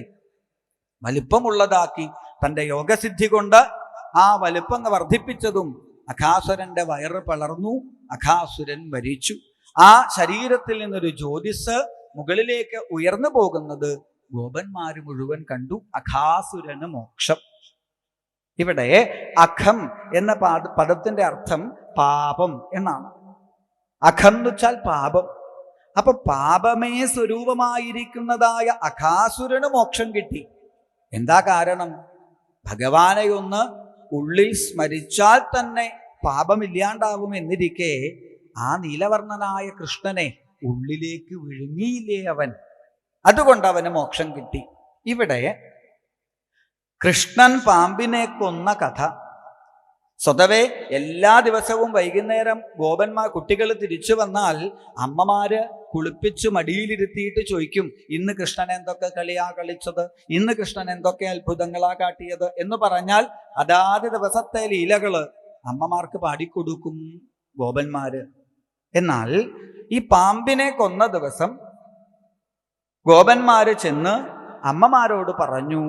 വലിപ്പമുള്ളതാക്കി തൻ്റെ യോഗസിദ്ധി കൊണ്ട് ആ വലിപ്പം വർദ്ധിപ്പിച്ചതും അഘാസുരന്റെ വയറ് പിളർന്നു. അഘാസുരൻ മരിച്ചു. ആ ശരീരത്തിൽ നിന്നൊരു ജ്യോതിസ് മുകളിലേക്ക് ഉയർന്നു പോകുന്നത് ഗോപന്മാര് മുഴുവൻ കണ്ടു. അഘാസുരന് മോക്ഷം. ഇവിടെ അഖം എന്ന പദത്തിന്റെ അർത്ഥം പാപം എന്നാണ്. അഖം എന്ന് വെച്ചാൽ പാപം. അപ്പൊ പാപമേ സ്വരൂപമായിരിക്കുന്നതായ അഘാസുരന് മോക്ഷം കിട്ടി. എന്താ കാരണം? ഭഗവാനെ ഒന്ന് ഉള്ളിൽ സ്മരിച്ചാൽ തന്നെ പാപമില്ലാണ്ടാവും എന്നിരിക്കെ ആ നീലവർണ്ണനായ കൃഷ്ണനെ ഉള്ളിലേക്ക് വിഴുങ്ങിയില്ലേ അവൻ, അതുകൊണ്ട് അവന് മോക്ഷം കിട്ടി. ഇവിടെ കൃഷ്ണൻ പാമ്പിനെ കൊന്ന കഥ സ്വതവേ എല്ലാ ദിവസവും വൈകുന്നേരം കുട്ടികൾ തിരിച്ചു വന്നാൽ അമ്മമാര് കുളിപ്പിച്ചു മടിയിലിരുത്തിയിട്ട് ചോദിക്കും, ഇന്ന് കൃഷ്ണൻ എന്തൊക്കെ കളിയാ കളിച്ചത്, ഇന്ന് കൃഷ്ണൻ എന്തൊക്കെ അത്ഭുതങ്ങളാ കാട്ടിയത് എന്ന് പറഞ്ഞാൽ അതാത് ദിവസത്തെ ലീലകള് അമ്മമാർക്ക് പാടിക്കൊടുക്കും ഗോപന്മാര്. എന്നാൽ ഈ പാമ്പിനെ കൊന്ന ദിവസം ഗോപന്മാര് ചെന്ന് അമ്മമാരോട് പറഞ്ഞു,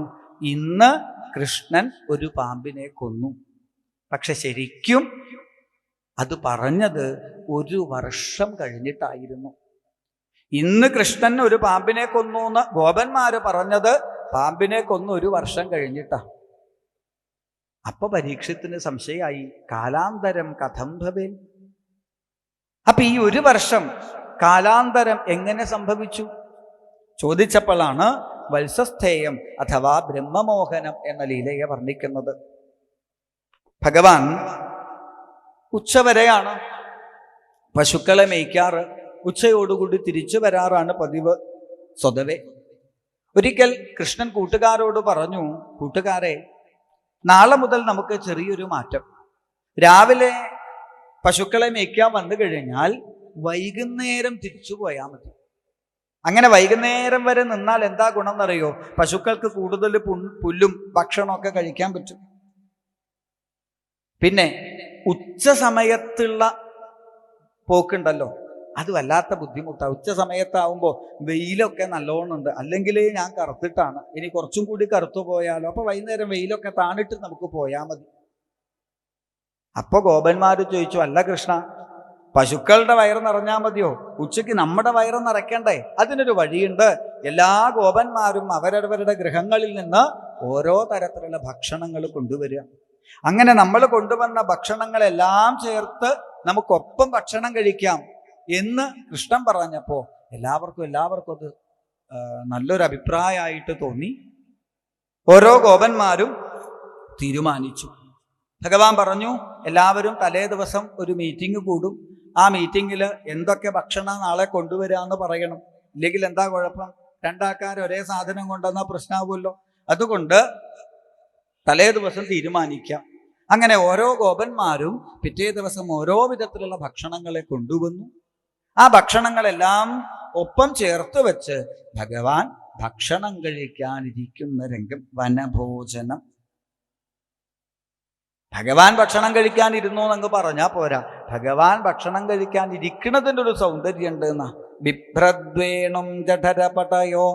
ഇന്ന് കൃഷ്ണൻ ഒരു പാമ്പിനെ കൊന്നു. പക്ഷെ ശരിക്കും അത് പറഞ്ഞത് 1 വർഷം കഴിഞ്ഞിട്ടായിരുന്നു. ഇന്ന് കൃഷ്ണൻ ഒരു പാമ്പിനെ കൊന്നു എന്ന് ഗോപന്മാര് പറഞ്ഞത് പാമ്പിനെ കൊന്നു 1 വർഷം കഴിഞ്ഞിട്ടാ. അപ്പൊ പരീക്ഷത്തിന് സംശയമായി, കാലാന്തരം കഥം ഭവേൻ. അപ്പൊ ഈ 1 വർഷം കാലാന്തരം എങ്ങനെ സംഭവിച്ചു ചോദിച്ചപ്പോഴാണ് വത്സസ്ഥേയം അഥവാ ബ്രഹ്മമോഹനം എന്ന ലീലയെ വർണ്ണിക്കുന്നത്. ഭഗവാൻ ഉച്ചവരെയാണ് പശുക്കളെ മേയ്ക്കാറ്. ഉച്ചയോടുകൂടി തിരിച്ചു വരാറാണ് പതിവ് സ്വതവേ. ഒരിക്കൽ കൃഷ്ണൻ കൂട്ടുകാരോട് പറഞ്ഞു, കൂട്ടുകാരെ, നാളെ മുതൽ നമുക്ക് ചെറിയൊരു മാറ്റം. രാവിലെ പശുക്കളെ മേയ്ക്കാൻ വന്നു കഴിഞ്ഞാൽ വൈകുന്നേരം തിരിച്ചു പോയാൽ മതി. അങ്ങനെ വൈകുന്നേരം വരെ നിന്നാൽ എന്താ ഗുണം എന്നറിയോ? പശുക്കൾക്ക് കൂടുതൽ പുല്ലും ഭക്ഷണമൊക്കെ കഴിക്കാൻ പറ്റും. പിന്നെ ഉച്ച സമയത്തുള്ള പോക്കുണ്ടല്ലോ, അത് വല്ലാത്ത ബുദ്ധിമുട്ടാണ്. ഉച്ച സമയത്താവുമ്പോൾ വെയിലൊക്കെ നല്ലോണം ഉണ്ട്. അല്ലെങ്കിൽ ഞാൻ കറുത്തിട്ടാണ്, ഇനി കുറച്ചും കൂടി കറുത്തു പോയാലോ. അപ്പൊ വൈകുന്നേരം വെയിലൊക്കെ താണിട്ട് നമുക്ക് പോയാൽ മതി. അപ്പൊ ഗോപന്മാര് ചോദിച്ചു, അല്ല കൃഷ്ണ, പശുക്കളുടെ വയറ് നിറഞ്ഞാൽ മതിയോ? ഉച്ചയ്ക്ക് നമ്മുടെ വയറ് നിറയ്ക്കണ്ടേ? അതിനൊരു വഴിയുണ്ട്. എല്ലാ ഗോപന്മാരും അവരവരുടെ ഗൃഹങ്ങളിൽ നിന്ന് ഓരോ തരത്തിലുള്ള ഭക്ഷണങ്ങൾ കൊണ്ടുവരിക. അങ്ങനെ നമ്മൾ കൊണ്ടുവന്ന ഭക്ഷണങ്ങളെല്ലാം ചേർത്ത് നമുക്കൊപ്പം ഭക്ഷണം കഴിക്കാം എന്ന് കൃഷ്ണൻ പറഞ്ഞപ്പോൾ എല്ലാവർക്കും അത് നല്ലൊരു അഭിപ്രായമായിട്ട് തോന്നി. ഓരോ ഗോപന്മാരും തീരുമാനിച്ചു. ഭഗവാൻ പറഞ്ഞു, എല്ലാവരും തലേ ദിവസം ഒരു മീറ്റിംഗ് കൂടും. ആ മീറ്റിങ്ങിൽ എന്തൊക്കെ ഭക്ഷണം നാളെ കൊണ്ടുവരാമെന്ന് പറയണം. ഇല്ലെങ്കിൽ എന്താ കുഴപ്പം? 2 ആൾക്കാർ ഒരേ സാധനം കൊണ്ടുവന്നാൽ പ്രശ്നമാവുമല്ലോ. അതുകൊണ്ട് തലേ ദിവസം തീരുമാനിക്കാം. അങ്ങനെ ഓരോ ഗോപന്മാരും പിറ്റേ ദിവസം ഓരോ വിധത്തിലുള്ള ഭക്ഷണങ്ങളെ കൊണ്ടുവന്നു. ആ ഭക്ഷണങ്ങളെല്ലാം ഒപ്പം ചേർത്ത് വെച്ച് ഭഗവാൻ ഭക്ഷണം കഴിക്കാനിരിക്കുന്ന രംഗം. വനഭോജനം. ഭഗവാൻ ഭക്ഷണം കഴിക്കാനിരുന്നു എന്നങ്ങ് പറഞ്ഞാൽ പോരാ, ഭഗവാൻ ഭക്ഷണം കഴിക്കാൻ ഇരിക്കുന്നതിൻ്റെ ഒരു സൗന്ദര്യം ഉണ്ട് എന്നാ. ബിഭ്രദ്വേണും ജഠരപടയോ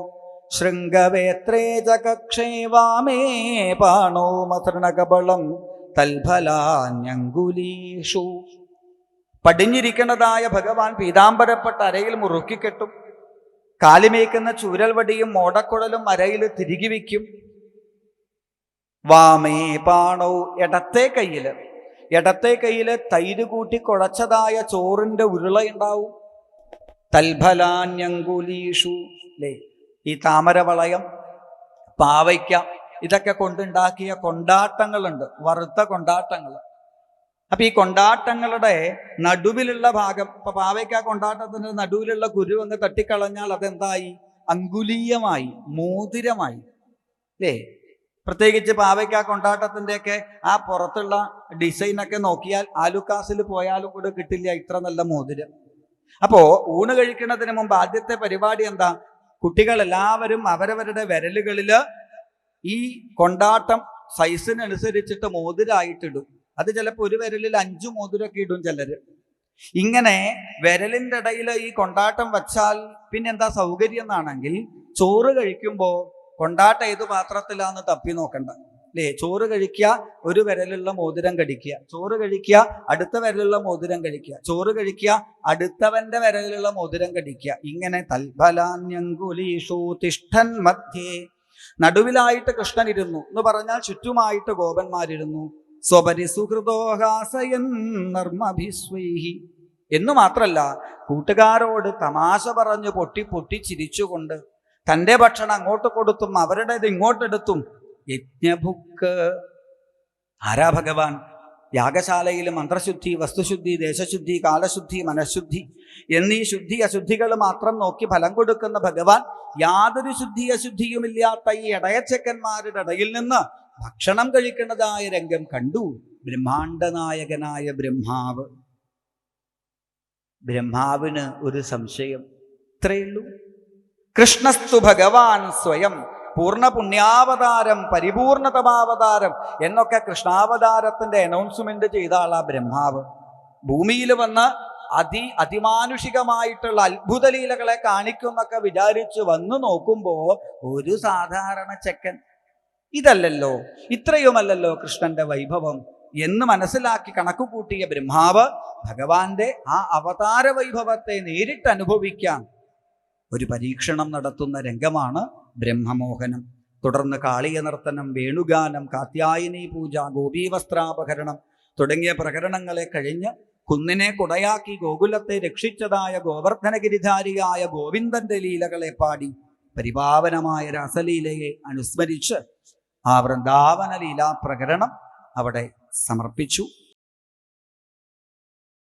ശൃംഗവേത്രേ ച കക്ഷേ വാമേ പാണോ മസൃണകബളം തൽഫലാന്യങ്കുലീഷു. പടിഞ്ഞിരിക്കുന്നതായ ഭഗവാൻ പീതാംബരപ്പെട്ട അരയിൽ മുറുക്കിക്കെട്ടും. കാലിമേക്കുന്ന ചൂരൽ വടിയും മോടക്കുഴലും അരയിൽ തിരികെ വയ്ക്കും. വാമേ പാണോ, ഇടത്തെ കയ്യില് തൈര് കൂട്ടി കുഴച്ചതായ ചോറിന്റെ ഉരുളയുണ്ടാവും. തൽഫലാന്യങ്കുലീഷു അല്ലേ, ഈ താമരവളയം, പാവയ്ക്ക, ഇതൊക്കെ കൊണ്ടുണ്ടാക്കിയ കൊണ്ടാട്ടങ്ങളുണ്ട്, വറുത്ത കൊണ്ടാട്ടങ്ങൾ. അപ്പൊ ഈ കൊണ്ടാട്ടങ്ങളുടെ നടുവിലുള്ള ഭാഗം, ഇപ്പൊ പാവയ്ക്ക കൊണ്ടാട്ടത്തിന്റെ നടുവിലുള്ള കുരു ഒന്ന് തട്ടിക്കളഞ്ഞാൽ അതെന്തായി? അങ്കുലീയമായി, മോതിരമായി അല്ലേ. പ്രത്യേകിച്ച് പാവയ്ക്ക കൊണ്ടാട്ടത്തിൻ്റെയൊക്കെ ആ പുറത്തുള്ള ഡിസൈനൊക്കെ നോക്കിയാൽ ആലുക്കാസിൽ പോയാലും കൂടെ കിട്ടില്ല ഇത്ര നല്ല മോതിരം. അപ്പോ ഊണ് കഴിക്കുന്നതിന് മുമ്പ് ആദ്യത്തെ പരിപാടി എന്താ? കുട്ടികൾ എല്ലാവരും അവരവരുടെ വിരലുകളിൽ ഈ കൊണ്ടാട്ടം സൈസിനനുസരിച്ചിട്ട് മോതിരായിട്ടിടും. അത് ചിലപ്പോൾ ഒരു വിരലിൽ 5 മോതിരൊക്കെ ഇടും ചിലര്. ഇങ്ങനെ വിരലിൻ്റെ ഇടയിൽ ഈ കൊണ്ടാട്ടം വച്ചാൽ പിന്നെന്താ സൗകര്യം എന്നാണെങ്കിൽ, ചോറ് കഴിക്കുമ്പോൾ കൊണ്ടാട്ടം ഏത് പാത്രത്തിലാന്ന് തപ്പി നോക്കണ്ട അല്ലേ. ചോറ് കഴിക്കുക, ഒരു വിരലുള്ള മോതിരം കടിക്കുക. ചോറ് കഴിക്കുക, അടുത്ത വിരലുള്ള മോതിരം കഴിക്കുക. ചോറ് കഴിക്കുക, അടുത്തവന്റെ വിരലുള്ള മോതിരം കടിക്കുക. ഇങ്ങനെ തൽഫലാന്യങ്കുലീഷു തിഷ്ഠൻ മധ്യേ, നടുവിലായിട്ട് കൃഷ്ണൻ ഇരുന്നു എന്ന് പറഞ്ഞാൽ ചുറ്റുമായിട്ട് ഗോപന്മാരിരുന്നു. സ്വപരിസുഹൃദോഹാസയൻ നർമ്മഭിസ്വൈഹി എന്നു മാത്രല്ല, കൂട്ടുകാരോട് തമാശ പറഞ്ഞു പൊട്ടി പൊട്ടി ചിരിച്ചുകൊണ്ട് തൻ്റെ ഭക്ഷണം അങ്ങോട്ട് കൊടുത്തും അവരുടേത് ഇങ്ങോട്ടെടുത്തും യജ്ഞഭുക്ക്. ആരാ ഭഗവാൻ? യാഗശാലയിൽ മന്ത്രശുദ്ധി, വസ്തുശുദ്ധി, ദേശശുദ്ധി, കാലശുദ്ധി, മനഃശുദ്ധി എന്നീ ശുദ്ധി അശുദ്ധികൾ മാത്രം നോക്കി ഫലം കൊടുക്കുന്ന ഭഗവാൻ യാതൊരു ശുദ്ധി അശുദ്ധിയുമില്ലാത്ത ഈ ഇടയച്ചക്കന്മാരുടെ ഇടയിൽ നിന്ന് ഭക്ഷണം കഴിക്കുന്നതായ രംഗം കണ്ടു ബ്രഹ്മാണ്ഡനായകനായ ബ്രഹ്മാവ്. ബ്രഹ്മാവിന് ഒരു സംശയം, ഇത്രയുള്ളൂ. കൃഷ്ണസ്തു ഭഗവാൻ സ്വയം പൂർണ്ണ പുണ്യാവതാരം പരിപൂർണതമാവതാരം എന്നൊക്കെ കൃഷ്ണാവതാരത്തിന്റെ അനൗൺസ്മെന്റ് ചെയ്ത ആളാ ബ്രഹ്മാവ്. ഭൂമിയിൽ വന്ന് അതിമാനുഷികമായിട്ടുള്ള അത്ഭുത ലീലകളെ കാണിക്കുന്നൊക്കെ വിചാരിച്ച് വന്നു നോക്കുമ്പോ ഒരു സാധാരണ ചെക്കൻ. ഇതല്ലല്ലോ, ഇത്രയുമല്ലല്ലോ കൃഷ്ണന്റെ വൈഭവം എന്ന് മനസ്സിലാക്കി കണക്കു കൂട്ടിയ ബ്രഹ്മാവ് ഭഗവാന്റെ ആ അവതാര വൈഭവത്തെ നേരിട്ട് അനുഭവിക്കാൻ ഒരു പരീക്ഷണം നടത്തുന്ന രംഗമാണ് ബ്രഹ്മമോഹനം. തുടർന്ന് കാളിയ നർത്തനം, വേണുഗാനം, കാത്യായനി പൂജ, ഗോപീവസ്ത്രാപഹരണം തുടങ്ങിയ പ്രകരണങ്ങളെ കഴിഞ്ഞ് കുന്നിനെ കുടയാക്കി ഗോകുലത്തെ രക്ഷിച്ചതായ ഗോവർദ്ധനഗിരിധാരിയായ ഗോവിന്ദന്റെ ലീലകളെ പാടി പരിപാവനമായ രാസലീലയെ അനുസ്മരിച്ച് ആ വൃന്ദാവന ലീലാ പ്രകരണം അവിടെ സമർപ്പിച്ചു.